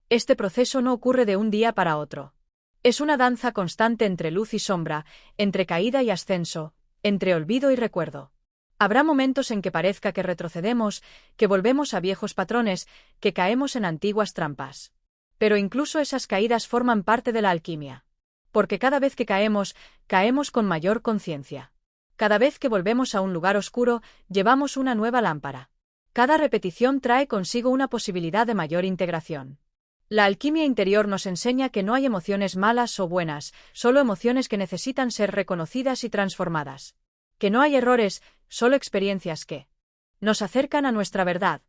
Este proceso no ocurre de un día para otro. Es una danza constante entre luz y sombra, entre caída y ascenso, entre olvido y recuerdo. Habrá momentos en que parezca que retrocedemos, que volvemos a viejos patrones, que caemos en antiguas trampas. Pero incluso esas caídas forman parte de la alquimia. Porque cada vez que caemos, caemos con mayor conciencia. Cada vez que volvemos a un lugar oscuro, llevamos una nueva lámpara. Cada repetición trae consigo una posibilidad de mayor integración. La alquimia interior nos enseña que no hay emociones malas o buenas, solo emociones que necesitan ser reconocidas y transformadas. Que no hay errores, solo experiencias que nos acercan a nuestra verdad.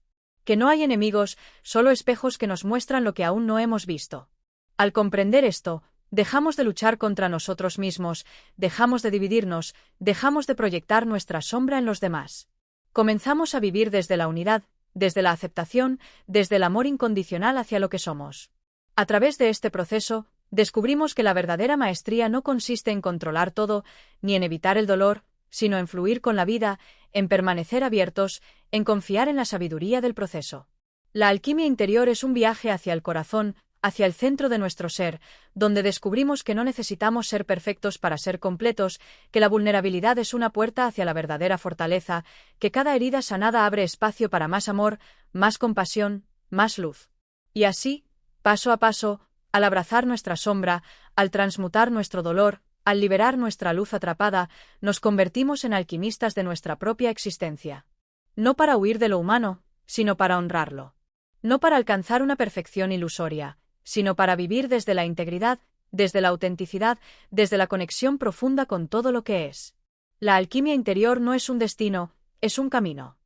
Que no hay enemigos, solo espejos que nos muestran lo que aún no hemos visto. Al comprender esto, dejamos de luchar contra nosotros mismos, dejamos de dividirnos, dejamos de proyectar nuestra sombra en los demás. Comenzamos a vivir desde la unidad, desde la aceptación, desde el amor incondicional hacia lo que somos. A través de este proceso, descubrimos que la verdadera maestría no consiste en controlar todo, ni en evitar el dolor, sino en fluir con la vida, en permanecer abiertos, en confiar en la sabiduría del proceso. La alquimia interior es un viaje hacia el corazón, hacia el centro de nuestro ser, donde descubrimos que no necesitamos ser perfectos para ser completos, que la vulnerabilidad es una puerta hacia la verdadera fortaleza, que cada herida sanada abre espacio para más amor, más compasión, más luz. Y así, paso a paso, al abrazar nuestra sombra, al transmutar nuestro dolor, al liberar nuestra luz atrapada, nos convertimos en alquimistas de nuestra propia existencia. No para huir de lo humano, sino para honrarlo. No para alcanzar una perfección ilusoria, sino para vivir desde la integridad, desde la autenticidad, desde la conexión profunda con todo lo que es. La alquimia interior no es un destino, es un camino.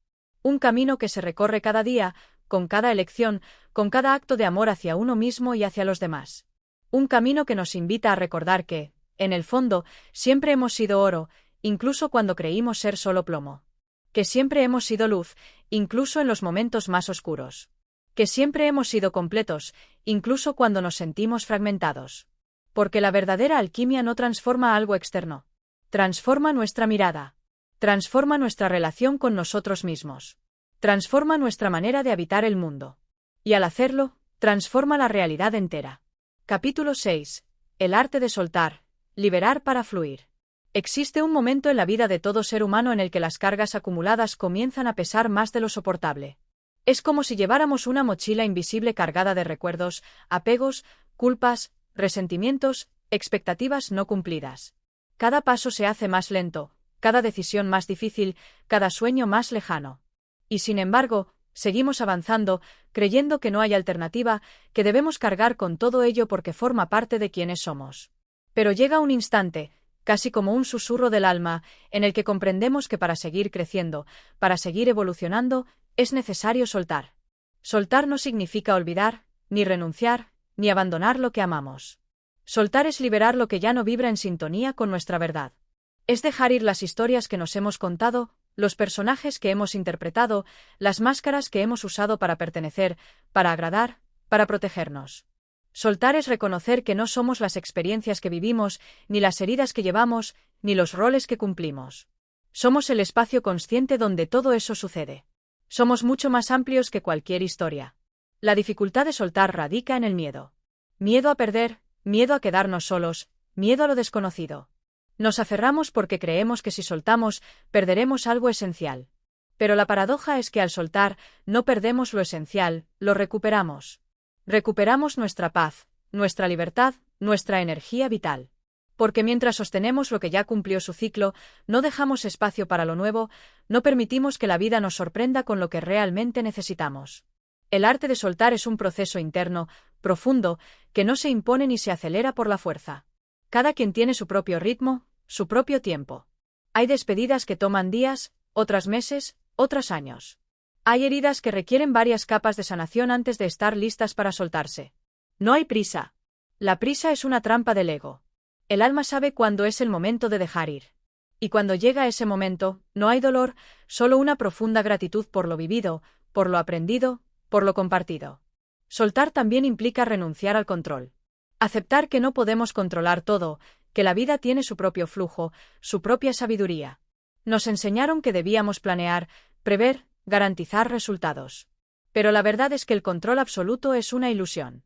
Un camino que se recorre cada día, con cada elección, con cada acto de amor hacia uno mismo y hacia los demás. Un camino que nos invita a recordar que, en el fondo, siempre hemos sido oro, incluso cuando creímos ser solo plomo. Que siempre hemos sido luz, incluso en los momentos más oscuros. Que siempre hemos sido completos, incluso cuando nos sentimos fragmentados. Porque la verdadera alquimia no transforma algo externo. Transforma nuestra mirada. Transforma nuestra relación con nosotros mismos. Transforma nuestra manera de habitar el mundo. Y al hacerlo, transforma la realidad entera. Capítulo 6. El arte de soltar. Liberar para fluir. Existe un momento en la vida de todo ser humano en el que las cargas acumuladas comienzan a pesar más de lo soportable. Es como si lleváramos una mochila invisible cargada de recuerdos, apegos, culpas, resentimientos, expectativas no cumplidas. Cada paso se hace más lento, cada decisión más difícil, cada sueño más lejano. Y sin embargo, Seguimos avanzando, creyendo que no hay alternativa, que debemos cargar con todo ello porque forma parte de quienes somos. Pero llega un instante, casi como un susurro del alma, en el que comprendemos que para seguir creciendo, para seguir evolucionando, es necesario soltar. Soltar no significa olvidar, ni renunciar, ni abandonar lo que amamos. Soltar es liberar lo que ya no vibra en sintonía con nuestra verdad. Es dejar ir las historias que nos hemos contado, los personajes que hemos interpretado, las máscaras que hemos usado para pertenecer, para agradar, para protegernos. Soltar es reconocer que no somos las experiencias que vivimos, ni las heridas que llevamos, ni los roles que cumplimos. Somos el espacio consciente donde todo eso sucede. Somos mucho más amplios que cualquier historia. La dificultad de soltar radica en el miedo. Miedo a perder, miedo a quedarnos solos, miedo a lo desconocido. Nos aferramos porque creemos que si soltamos, perderemos algo esencial. Pero la paradoja es que al soltar, no perdemos lo esencial, lo recuperamos. Recuperamos nuestra paz, nuestra libertad, nuestra energía vital. Porque mientras sostenemos lo que ya cumplió su ciclo, no dejamos espacio para lo nuevo, no permitimos que la vida nos sorprenda con lo que realmente necesitamos. El arte de soltar es un proceso interno, profundo, que no se impone ni se acelera por la fuerza. Cada quien tiene su propio ritmo, su propio tiempo. Hay despedidas que toman días, otras meses, otros años. Hay heridas que requieren varias capas de sanación antes de estar listas para soltarse. No hay prisa. La prisa es una trampa del ego. El alma sabe cuándo es el momento de dejar ir. Y cuando llega ese momento, no hay dolor, solo una profunda gratitud por lo vivido, por lo aprendido, por lo compartido. Soltar también implica renunciar al control. Aceptar que no podemos controlar todo, que la vida tiene su propio flujo, su propia sabiduría. Nos enseñaron que debíamos planear, prever, garantizar resultados. Pero la verdad es que el control absoluto es una ilusión.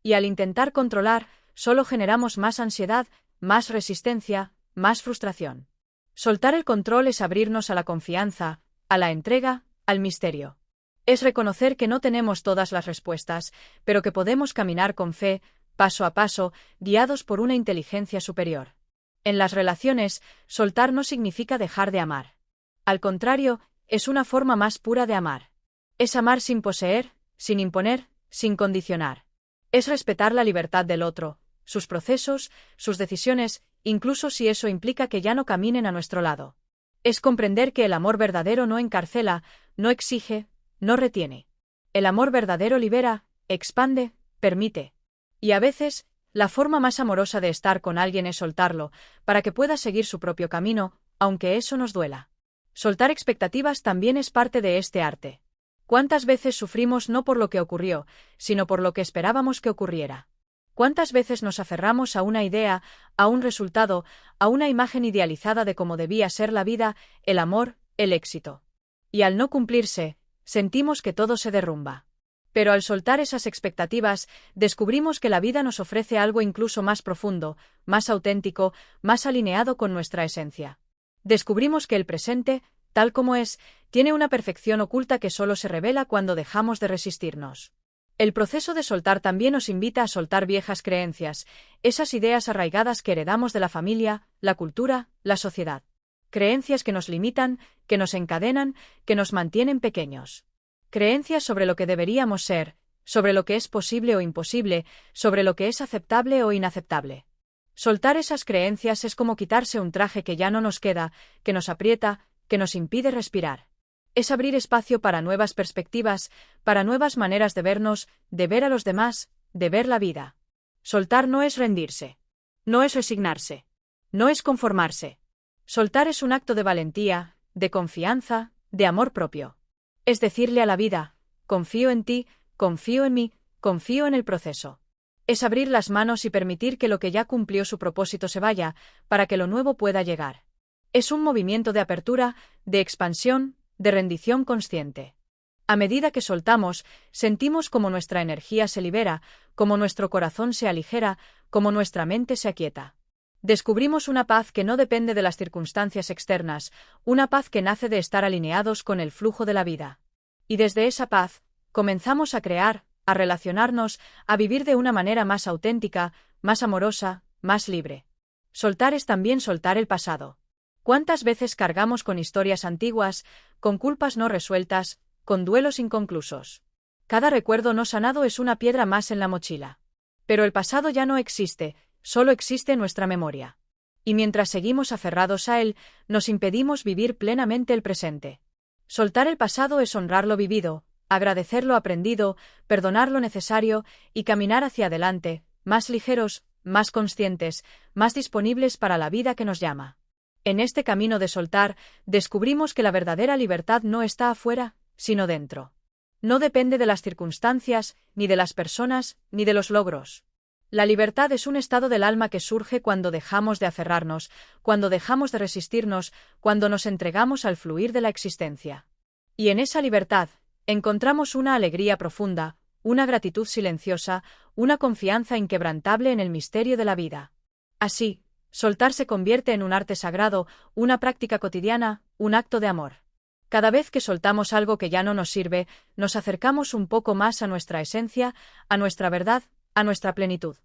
Y al intentar controlar, solo generamos más ansiedad, más resistencia, más frustración. Soltar el control es abrirnos a la confianza, a la entrega, al misterio. Es reconocer que no tenemos todas las respuestas, pero que podemos caminar con fe, paso a paso, guiados por una inteligencia superior. En las relaciones, soltar no significa dejar de amar. Al contrario, es una forma más pura de amar. Es amar sin poseer, sin imponer, sin condicionar. Es respetar la libertad del otro, sus procesos, sus decisiones, incluso si eso implica que ya no caminen a nuestro lado. Es comprender que el amor verdadero no encarcela, no exige, no retiene. El amor verdadero libera, expande, permite. Y a veces, la forma más amorosa de estar con alguien es soltarlo, para que pueda seguir su propio camino, aunque eso nos duela. Soltar expectativas también es parte de este arte. ¿Cuántas veces sufrimos no por lo que ocurrió, sino por lo que esperábamos que ocurriera? ¿Cuántas veces nos aferramos a una idea, a un resultado, a una imagen idealizada de cómo debía ser la vida, el amor, el éxito? Y al no cumplirse, sentimos que todo se derrumba. Pero al soltar esas expectativas, descubrimos que la vida nos ofrece algo incluso más profundo, más auténtico, más alineado con nuestra esencia. Descubrimos que el presente, tal como es, tiene una perfección oculta que solo se revela cuando dejamos de resistirnos. El proceso de soltar también nos invita a soltar viejas creencias, esas ideas arraigadas que heredamos de la familia, la cultura, la sociedad. Creencias que nos limitan, que nos encadenan, que nos mantienen pequeños. Creencias sobre lo que deberíamos ser, sobre lo que es posible o imposible, sobre lo que es aceptable o inaceptable. Soltar esas creencias es como quitarse un traje que ya no nos queda, que nos aprieta, que nos impide respirar. Es abrir espacio para nuevas perspectivas, para nuevas maneras de vernos, de ver a los demás, de ver la vida. Soltar no es rendirse. No es resignarse. No es conformarse. Soltar es un acto de valentía, de confianza, de amor propio. Es decirle a la vida, confío en ti, confío en mí, confío en el proceso. Es abrir las manos y permitir que lo que ya cumplió su propósito se vaya, para que lo nuevo pueda llegar. Es un movimiento de apertura, de expansión, de rendición consciente. A medida que soltamos, sentimos como nuestra energía se libera, como nuestro corazón se aligera, como nuestra mente se aquieta. Descubrimos una paz que no depende de las circunstancias externas, una paz que nace de estar alineados con el flujo de la vida. Y desde esa paz, comenzamos a crear, a relacionarnos, a vivir de una manera más auténtica, más amorosa, más libre. Soltar es también soltar el pasado. ¿Cuántas veces cargamos con historias antiguas, con culpas no resueltas, con duelos inconclusos. Cada recuerdo no sanado es una piedra más en la mochila. Pero el pasado ya no existe, solo existe nuestra memoria. Y mientras seguimos aferrados a él, nos impedimos vivir plenamente el presente. Soltar el pasado es honrar lo vivido, agradecer lo aprendido, perdonar lo necesario y caminar hacia adelante, más ligeros, más conscientes, más disponibles para la vida que nos llama. En este camino de soltar, descubrimos que la verdadera libertad no está afuera, sino dentro. No depende de las circunstancias, ni de las personas, ni de los logros. La libertad es un estado del alma que surge cuando dejamos de aferrarnos, cuando dejamos de resistirnos, cuando nos entregamos al fluir de la existencia. Y en esa libertad, encontramos una alegría profunda, una gratitud silenciosa, una confianza inquebrantable en el misterio de la vida. Así, soltar se convierte en un arte sagrado, una práctica cotidiana, un acto de amor. Cada vez que soltamos algo que ya no nos sirve, nos acercamos un poco más a nuestra esencia, a nuestra verdad, a nuestra plenitud.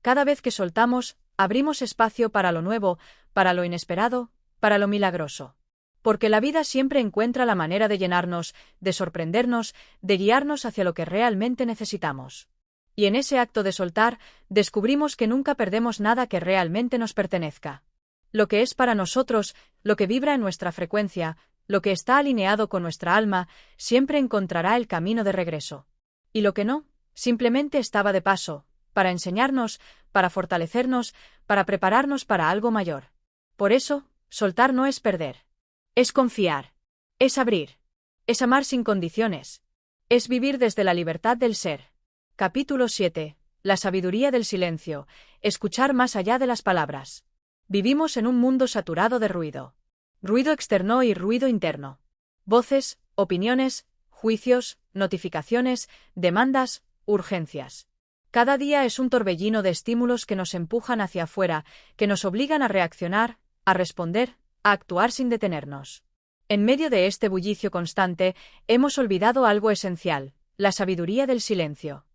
Cada vez que soltamos, abrimos espacio para lo nuevo, para lo inesperado, para lo milagroso. Porque la vida siempre encuentra la manera de llenarnos, de sorprendernos, de guiarnos hacia lo que realmente necesitamos. Y en ese acto de soltar, descubrimos que nunca perdemos nada que realmente nos pertenezca. Lo que es para nosotros, lo que vibra en nuestra frecuencia, lo que está alineado con nuestra alma, siempre encontrará el camino de regreso. Y lo que no, simplemente estaba de paso, para enseñarnos, para fortalecernos, para prepararnos para algo mayor. Por eso, soltar no es perder. Es confiar. Es abrir. Es amar sin condiciones. Es vivir desde la libertad del ser. Capítulo 7. La sabiduría del silencio. Escuchar más allá de las palabras. Vivimos en un mundo saturado de ruido. Ruido externo y ruido interno. Voces, opiniones, juicios, notificaciones, demandas, urgencias. Cada día es un torbellino de estímulos que nos empujan hacia afuera, que nos obligan a reaccionar, a responder, a actuar sin detenernos. En medio de este bullicio constante, hemos olvidado algo esencial, la sabiduría del silencio.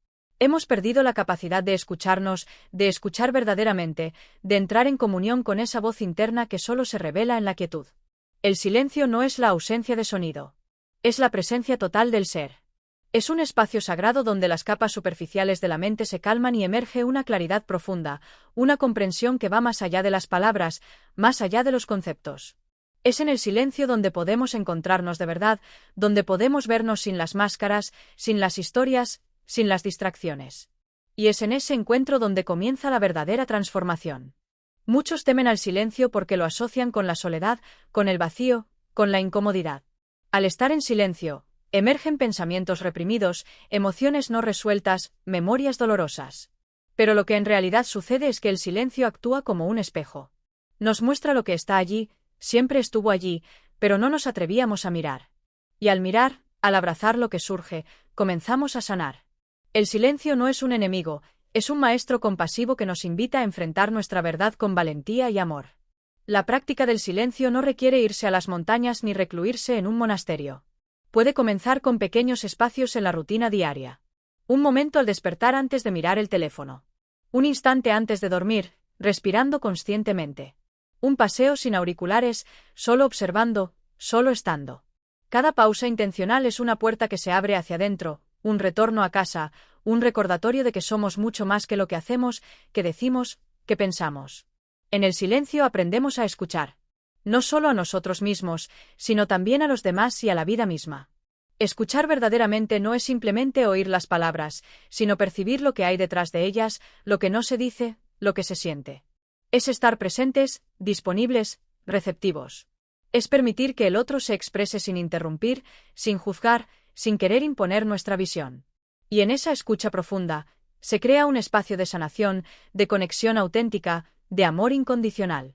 Hemos perdido la capacidad de escucharnos, de escuchar verdaderamente, de entrar en comunión con esa voz interna que solo se revela en la quietud. El silencio no es la ausencia de sonido. Es la presencia total del ser. Es un espacio sagrado donde las capas superficiales de la mente se calman y emerge una claridad profunda, una comprensión que va más allá de las palabras, más allá de los conceptos. Es en el silencio donde podemos encontrarnos de verdad, donde podemos vernos sin las máscaras, sin las historias, sin las distracciones. Y es en ese encuentro donde comienza la verdadera transformación. Muchos temen al silencio porque lo asocian con la soledad, con el vacío, con la incomodidad. Al estar en silencio, emergen pensamientos reprimidos, emociones no resueltas, memorias dolorosas. Pero lo que en realidad sucede es que el silencio actúa como un espejo. Nos muestra lo que está allí, siempre estuvo allí, pero no nos atrevíamos a mirar. Y al mirar, al abrazar lo que surge, comenzamos a sanar. El silencio no es un enemigo, es un maestro compasivo que nos invita a enfrentar nuestra verdad con valentía y amor. La práctica del silencio no requiere irse a las montañas ni recluirse en un monasterio. Puede comenzar con pequeños espacios en la rutina diaria. Un momento al despertar antes de mirar el teléfono. Un instante antes de dormir, respirando conscientemente. Un paseo sin auriculares, solo observando, solo estando. Cada pausa intencional es una puerta que se abre hacia adentro, un retorno a casa, un recordatorio de que somos mucho más que lo que hacemos, que decimos, que pensamos. En el silencio aprendemos a escuchar. No solo a nosotros mismos, sino también a los demás y a la vida misma. Escuchar verdaderamente no es simplemente oír las palabras, sino percibir lo que hay detrás de ellas, lo que no se dice, lo que se siente. Es estar presentes, disponibles, receptivos. Es permitir que el otro se exprese sin interrumpir, sin juzgar, sin querer imponer nuestra visión. Y en esa escucha profunda, se crea un espacio de sanación, de conexión auténtica, de amor incondicional.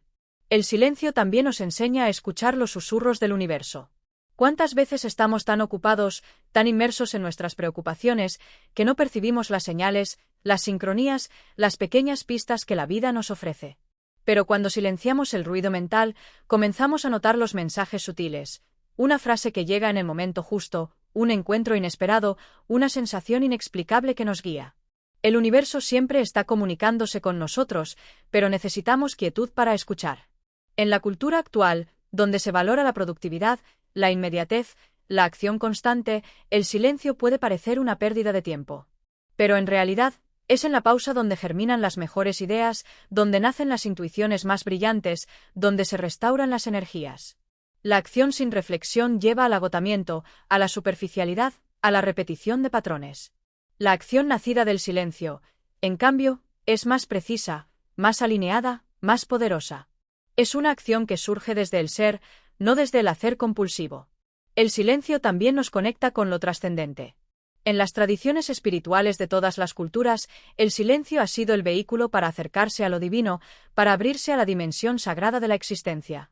El silencio también nos enseña a escuchar los susurros del universo. ¿Cuántas veces estamos tan ocupados, tan inmersos en nuestras preocupaciones, que no percibimos las señales, las sincronías, las pequeñas pistas que la vida nos ofrece? Pero cuando silenciamos el ruido mental, comenzamos a notar los mensajes sutiles. Una frase que llega en el momento justo, un encuentro inesperado, una sensación inexplicable que nos guía. El universo siempre está comunicándose con nosotros, pero necesitamos quietud para escuchar. En la cultura actual, donde se valora la productividad, la inmediatez, la acción constante, el silencio puede parecer una pérdida de tiempo. Pero en realidad, es en la pausa donde germinan las mejores ideas, donde nacen las intuiciones más brillantes, donde se restauran las energías. La acción sin reflexión lleva al agotamiento, a la superficialidad, a la repetición de patrones. La acción nacida del silencio, en cambio, es más precisa, más alineada, más poderosa. Es una acción que surge desde el ser, no desde el hacer compulsivo. El silencio también nos conecta con lo trascendente. En las tradiciones espirituales de todas las culturas, el silencio ha sido el vehículo para acercarse a lo divino, para abrirse a la dimensión sagrada de la existencia.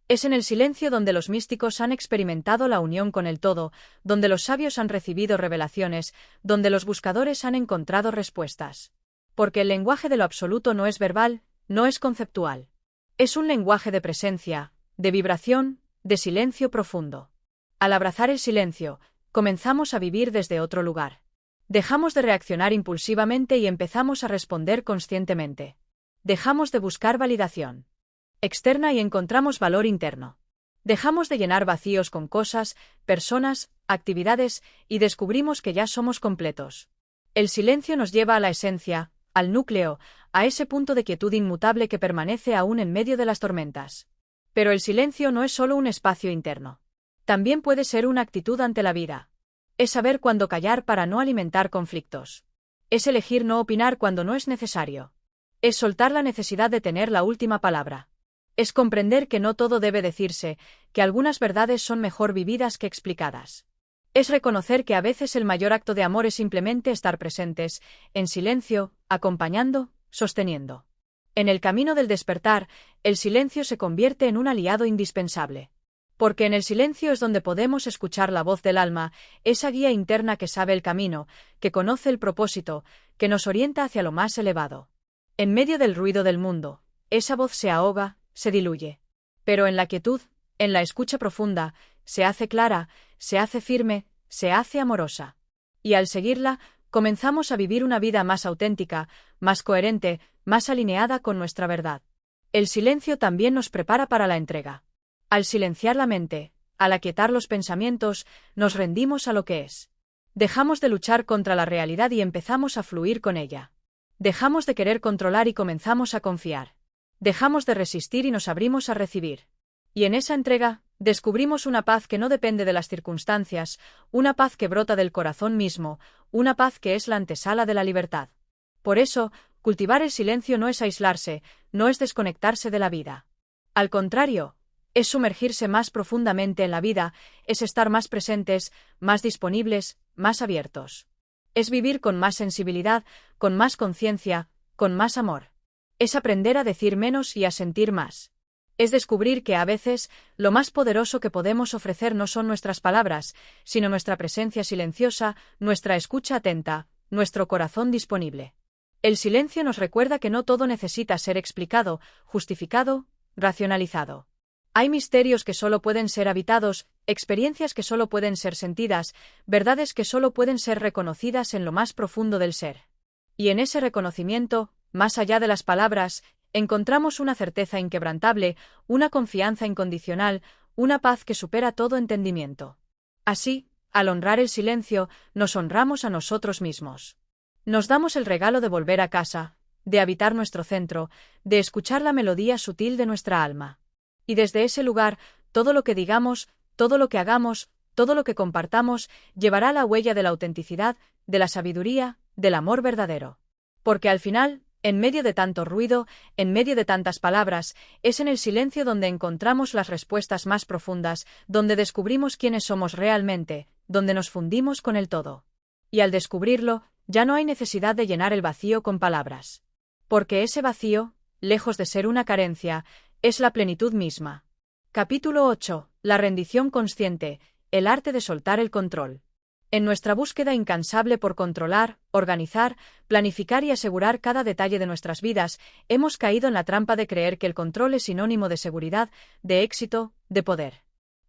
Es en el silencio donde los místicos han experimentado la unión con el todo, donde los sabios han recibido revelaciones, donde los buscadores han encontrado respuestas. Porque el lenguaje de lo absoluto no es verbal, no es conceptual. Es un lenguaje de presencia, de vibración, de silencio profundo. Al abrazar el silencio, comenzamos a vivir desde otro lugar. Dejamos de reaccionar impulsivamente y empezamos a responder conscientemente. Dejamos de buscar validación externa y encontramos valor interno. Dejamos de llenar vacíos con cosas, personas, actividades, y descubrimos que ya somos completos. El silencio nos lleva a la esencia, al núcleo, a ese punto de quietud inmutable que permanece aún en medio de las tormentas. Pero el silencio no es solo un espacio interno. También puede ser una actitud ante la vida. Es saber cuándo callar para no alimentar conflictos. Es elegir no opinar cuando no es necesario. Es soltar la necesidad de tener la última palabra. Es comprender que no todo debe decirse, que algunas verdades son mejor vividas que explicadas. Es reconocer que a veces el mayor acto de amor es simplemente estar presentes, en silencio, acompañando, sosteniendo. En el camino del despertar, el silencio se convierte en un aliado indispensable. Porque en el silencio es donde podemos escuchar la voz del alma, esa guía interna que sabe el camino, que conoce el propósito, que nos orienta hacia lo más elevado. En medio del ruido del mundo, esa voz se ahoga, se diluye. Pero en la quietud, en la escucha profunda, se hace clara, se hace firme, se hace amorosa. Y al seguirla, comenzamos a vivir una vida más auténtica, más coherente, más alineada con nuestra verdad. El silencio también nos prepara para la entrega. Al silenciar la mente, al aquietar los pensamientos, nos rendimos a lo que es. Dejamos de luchar contra la realidad y empezamos a fluir con ella. Dejamos de querer controlar y comenzamos a confiar. Dejamos de resistir y nos abrimos a recibir. Y en esa entrega, descubrimos una paz que no depende de las circunstancias, una paz que brota del corazón mismo, una paz que es la antesala de la libertad. Por eso, cultivar el silencio no es aislarse, no es desconectarse de la vida. Al contrario, es sumergirse más profundamente en la vida, es estar más presentes, más disponibles, más abiertos. Es vivir con más sensibilidad, con más conciencia, con más amor. Es aprender a decir menos y a sentir más. Es descubrir que a veces, lo más poderoso que podemos ofrecer no son nuestras palabras, sino nuestra presencia silenciosa, nuestra escucha atenta, nuestro corazón disponible. El silencio nos recuerda que no todo necesita ser explicado, justificado, racionalizado. Hay misterios que solo pueden ser habitados, experiencias que solo pueden ser sentidas, verdades que solo pueden ser reconocidas en lo más profundo del ser. Y en ese reconocimiento, más allá de las palabras, encontramos una certeza inquebrantable, una confianza incondicional, una paz que supera todo entendimiento. Así, al honrar el silencio, nos honramos a nosotros mismos. Nos damos el regalo de volver a casa, de habitar nuestro centro, de escuchar la melodía sutil de nuestra alma. Y desde ese lugar, todo lo que digamos, todo lo que hagamos, todo lo que compartamos, llevará la huella de la autenticidad, de la sabiduría, del amor verdadero. Porque al final, en medio de tanto ruido, en medio de tantas palabras, es en el silencio donde encontramos las respuestas más profundas, donde descubrimos quiénes somos realmente, donde nos fundimos con el todo. Y al descubrirlo, ya no hay necesidad de llenar el vacío con palabras. Porque ese vacío, lejos de ser una carencia, es la plenitud misma. Capítulo 8. La rendición consciente, el arte de soltar el control. En nuestra búsqueda incansable por controlar, organizar, planificar y asegurar cada detalle de nuestras vidas, hemos caído en la trampa de creer que el control es sinónimo de seguridad, de éxito, de poder.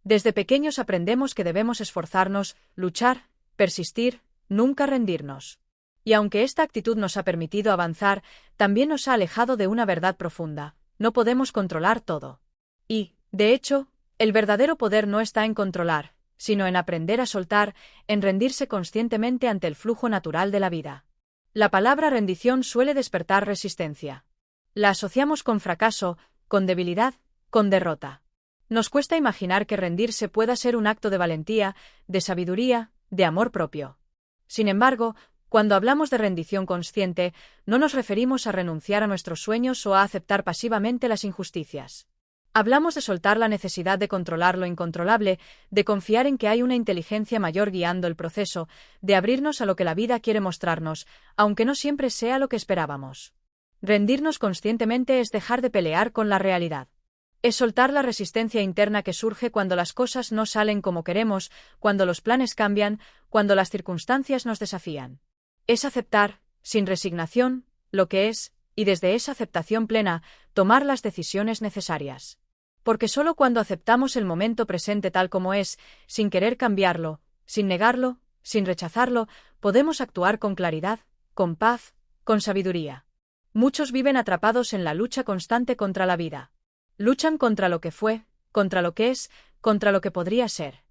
Desde pequeños aprendemos que debemos esforzarnos, luchar, persistir, nunca rendirnos. Y aunque esta actitud nos ha permitido avanzar, también nos ha alejado de una verdad profunda: no podemos controlar todo. Y, de hecho, el verdadero poder no está en controlar, sino en aprender a soltar, en rendirse conscientemente ante el flujo natural de la vida. La palabra rendición suele despertar resistencia. La asociamos con fracaso, con debilidad, con derrota. Nos cuesta imaginar que rendirse pueda ser un acto de valentía, de sabiduría, de amor propio. Sin embargo, cuando hablamos de rendición consciente, no nos referimos a renunciar a nuestros sueños o a aceptar pasivamente las injusticias. Hablamos de soltar la necesidad de controlar lo incontrolable, de confiar en que hay una inteligencia mayor guiando el proceso, de abrirnos a lo que la vida quiere mostrarnos, aunque no siempre sea lo que esperábamos. Rendirnos conscientemente es dejar de pelear con la realidad. Es soltar la resistencia interna que surge cuando las cosas no salen como queremos, cuando los planes cambian, cuando las circunstancias nos desafían. Es aceptar, sin resignación, lo que es, y desde esa aceptación plena, tomar las decisiones necesarias. Porque solo cuando aceptamos el momento presente tal como es, sin querer cambiarlo, sin negarlo, sin rechazarlo, podemos actuar con claridad, con paz, con sabiduría. Muchos viven atrapados en la lucha constante contra la vida. Luchan contra lo que fue, contra lo que es, contra lo que podría ser.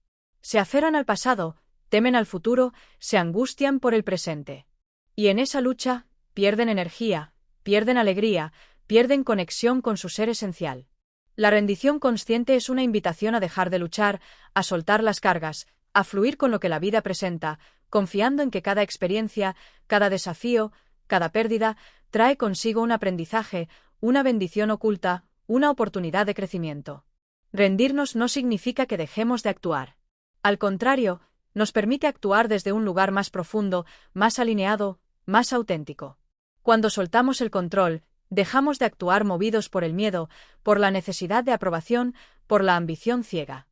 Se aferran al pasado, temen al futuro, se angustian por el presente. Y en esa lucha, pierden energía, pierden alegría, pierden conexión con su ser esencial. La rendición consciente es una invitación a dejar de luchar, a soltar las cargas, a fluir con lo que la vida presenta, confiando en que cada experiencia, cada desafío, cada pérdida, trae consigo un aprendizaje, una bendición oculta, una oportunidad de crecimiento. Rendirnos no significa que dejemos de actuar. Al contrario, nos permite actuar desde un lugar más profundo, más alineado, más auténtico. Cuando soltamos el control, dejamos de actuar movidos por el miedo, por la necesidad de aprobación, por la ambición ciega.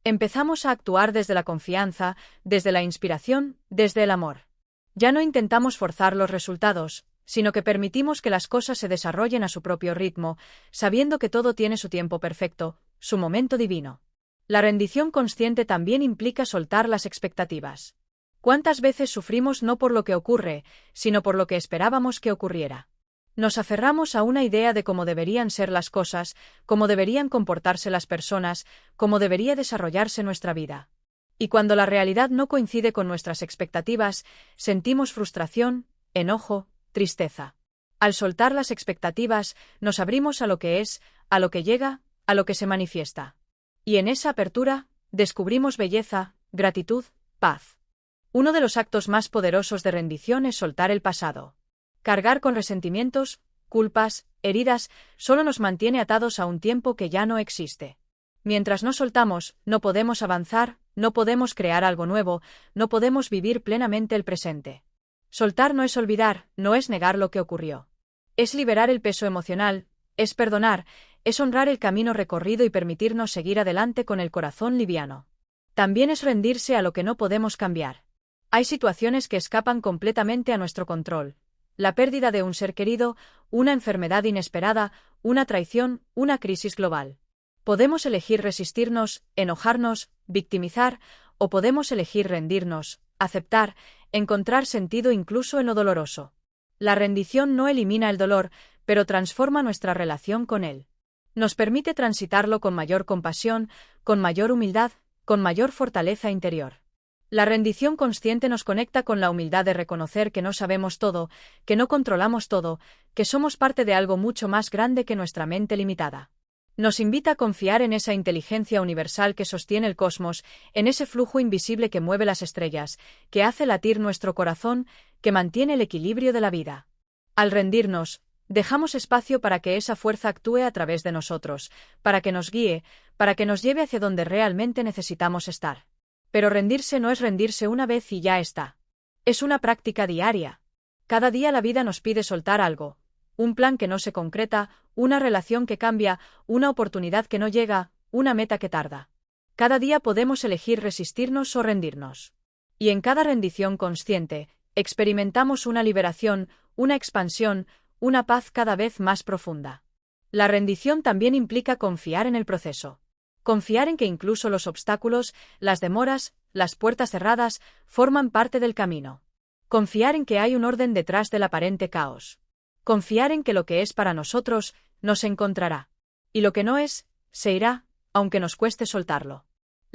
Empezamos a actuar desde la confianza, desde la inspiración, desde el amor. Ya no intentamos forzar los resultados, sino que permitimos que las cosas se desarrollen a su propio ritmo, sabiendo que todo tiene su tiempo perfecto, su momento divino. La rendición consciente también implica soltar las expectativas. ¿Cuántas veces sufrimos no por lo que ocurre, sino por lo que esperábamos que ocurriera? Nos aferramos a una idea de cómo deberían ser las cosas, cómo deberían comportarse las personas, cómo debería desarrollarse nuestra vida. Y cuando la realidad no coincide con nuestras expectativas, sentimos frustración, enojo, tristeza. Al soltar las expectativas, nos abrimos a lo que es, a lo que llega, a lo que se manifiesta. Y en esa apertura, descubrimos belleza, gratitud, paz. Uno de los actos más poderosos de rendición es soltar el pasado. Cargar con resentimientos, culpas, heridas, solo nos mantiene atados a un tiempo que ya no existe. Mientras no soltamos, no podemos avanzar, no podemos crear algo nuevo, no podemos vivir plenamente el presente. Soltar no es olvidar, no es negar lo que ocurrió. Es liberar el peso emocional, es perdonar, es honrar el camino recorrido y permitirnos seguir adelante con el corazón liviano. También es rendirse a lo que no podemos cambiar. Hay situaciones que escapan completamente a nuestro control. La pérdida de un ser querido, una enfermedad inesperada, una traición, una crisis global. Podemos elegir resistirnos, enojarnos, victimizar, o podemos elegir rendirnos, aceptar, encontrar sentido incluso en lo doloroso. La rendición no elimina el dolor, pero transforma nuestra relación con él. Nos permite transitarlo con mayor compasión, con mayor humildad, con mayor fortaleza interior. La rendición consciente nos conecta con la humildad de reconocer que no sabemos todo, que no controlamos todo, que somos parte de algo mucho más grande que nuestra mente limitada. Nos invita a confiar en esa inteligencia universal que sostiene el cosmos, en ese flujo invisible que mueve las estrellas, que hace latir nuestro corazón, que mantiene el equilibrio de la vida. Al rendirnos, dejamos espacio para que esa fuerza actúe a través de nosotros, para que nos guíe, para que nos lleve hacia donde realmente necesitamos estar. Pero rendirse no es rendirse una vez y ya está. Es una práctica diaria. Cada día la vida nos pide soltar algo. Un plan que no se concreta, una relación que cambia, una oportunidad que no llega, una meta que tarda. Cada día podemos elegir resistirnos o rendirnos. Y en cada rendición consciente, experimentamos una liberación, una expansión, una paz cada vez más profunda. La rendición también implica confiar en el proceso. Confiar en que incluso los obstáculos, las demoras, las puertas cerradas, forman parte del camino. Confiar en que hay un orden detrás del aparente caos. Confiar en que lo que es para nosotros, nos encontrará. Y lo que no es, se irá, aunque nos cueste soltarlo.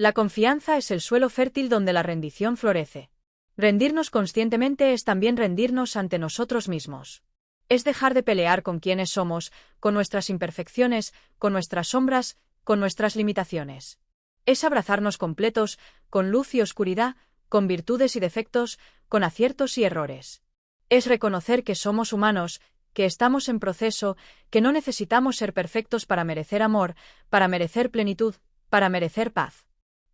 La confianza es el suelo fértil donde la rendición florece. Rendirnos conscientemente es también rendirnos ante nosotros mismos. Es dejar de pelear con quienes somos, con nuestras imperfecciones, con nuestras sombras, con nuestras limitaciones. Es abrazarnos completos, con luz y oscuridad, con virtudes y defectos, con aciertos y errores. Es reconocer que somos humanos, que estamos en proceso, que no necesitamos ser perfectos para merecer amor, para merecer plenitud, para merecer paz.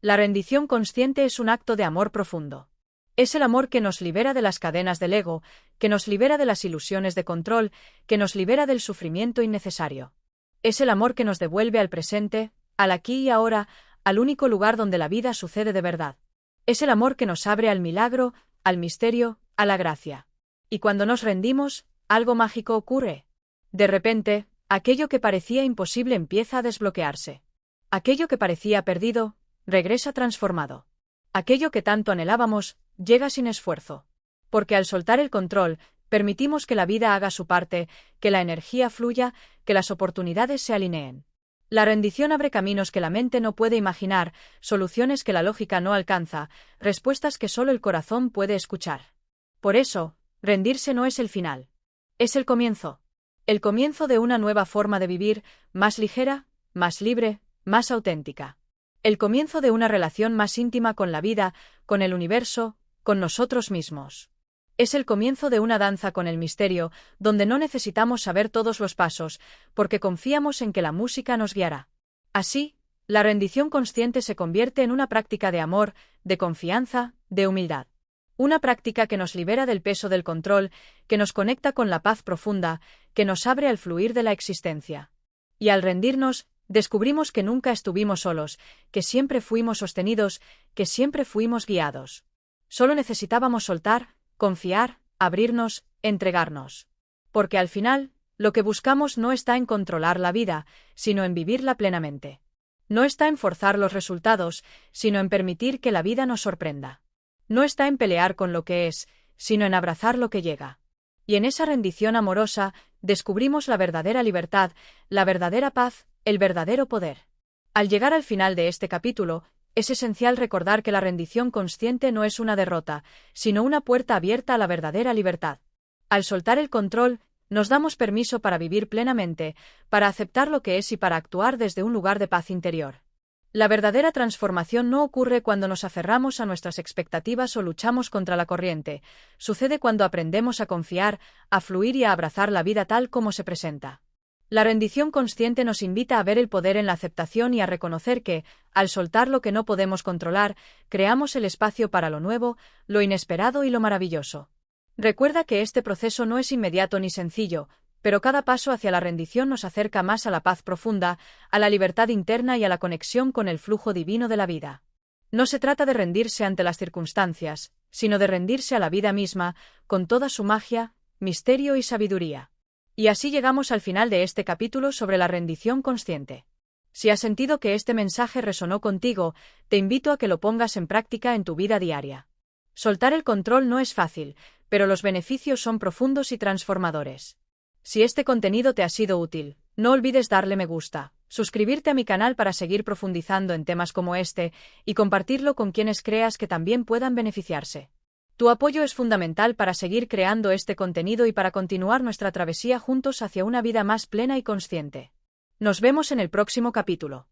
La rendición consciente es un acto de amor profundo. Es el amor que nos libera de las cadenas del ego, que nos libera de las ilusiones de control, que nos libera del sufrimiento innecesario. Es el amor que nos devuelve al presente, al aquí y ahora, al único lugar donde la vida sucede de verdad. Es el amor que nos abre al milagro, al misterio, a la gracia. Y cuando nos rendimos, algo mágico ocurre. De repente, aquello que parecía imposible empieza a desbloquearse. Aquello que parecía perdido, regresa transformado. Aquello que tanto anhelábamos, llega sin esfuerzo. Porque al soltar el control, permitimos que la vida haga su parte, que la energía fluya, que las oportunidades se alineen. La rendición abre caminos que la mente no puede imaginar, soluciones que la lógica no alcanza, respuestas que solo el corazón puede escuchar. Por eso, rendirse no es el final. Es el comienzo. El comienzo de una nueva forma de vivir, más ligera, más libre, más auténtica. El comienzo de una relación más íntima con la vida, con el universo, con nosotros mismos. Es el comienzo de una danza con el misterio, donde no necesitamos saber todos los pasos, porque confiamos en que la música nos guiará. Así, la rendición consciente se convierte en una práctica de amor, de confianza, de humildad. Una práctica que nos libera del peso del control, que nos conecta con la paz profunda, que nos abre al fluir de la existencia. Y al rendirnos, descubrimos que nunca estuvimos solos, que siempre fuimos sostenidos, que siempre fuimos guiados. Solo necesitábamos soltar, confiar, abrirnos, entregarnos. Porque al final, lo que buscamos no está en controlar la vida, sino en vivirla plenamente. No está en forzar los resultados, sino en permitir que la vida nos sorprenda. No está en pelear con lo que es, sino en abrazar lo que llega. Y en esa rendición amorosa, descubrimos la verdadera libertad, la verdadera paz, el verdadero poder. Al llegar al final de este capítulo, es esencial recordar que la rendición consciente no es una derrota, sino una puerta abierta a la verdadera libertad. Al soltar el control, nos damos permiso para vivir plenamente, para aceptar lo que es y para actuar desde un lugar de paz interior. La verdadera transformación no ocurre cuando nos aferramos a nuestras expectativas o luchamos contra la corriente, sucede cuando aprendemos a confiar, a fluir y a abrazar la vida tal como se presenta. La rendición consciente nos invita a ver el poder en la aceptación y a reconocer que, al soltar lo que no podemos controlar, creamos el espacio para lo nuevo, lo inesperado y lo maravilloso. Recuerda que este proceso no es inmediato ni sencillo, pero cada paso hacia la rendición nos acerca más a la paz profunda, a la libertad interna y a la conexión con el flujo divino de la vida. No se trata de rendirse ante las circunstancias, sino de rendirse a la vida misma, con toda su magia, misterio y sabiduría. Y así llegamos al final de este capítulo sobre la rendición consciente. Si has sentido que este mensaje resonó contigo, te invito a que lo pongas en práctica en tu vida diaria. Soltar el control no es fácil, pero los beneficios son profundos y transformadores. Si este contenido te ha sido útil, no olvides darle me gusta, suscribirte a mi canal para seguir profundizando en temas como este, y compartirlo con quienes creas que también puedan beneficiarse. Tu apoyo es fundamental para seguir creando este contenido y para continuar nuestra travesía juntos hacia una vida más plena y consciente. Nos vemos en el próximo capítulo.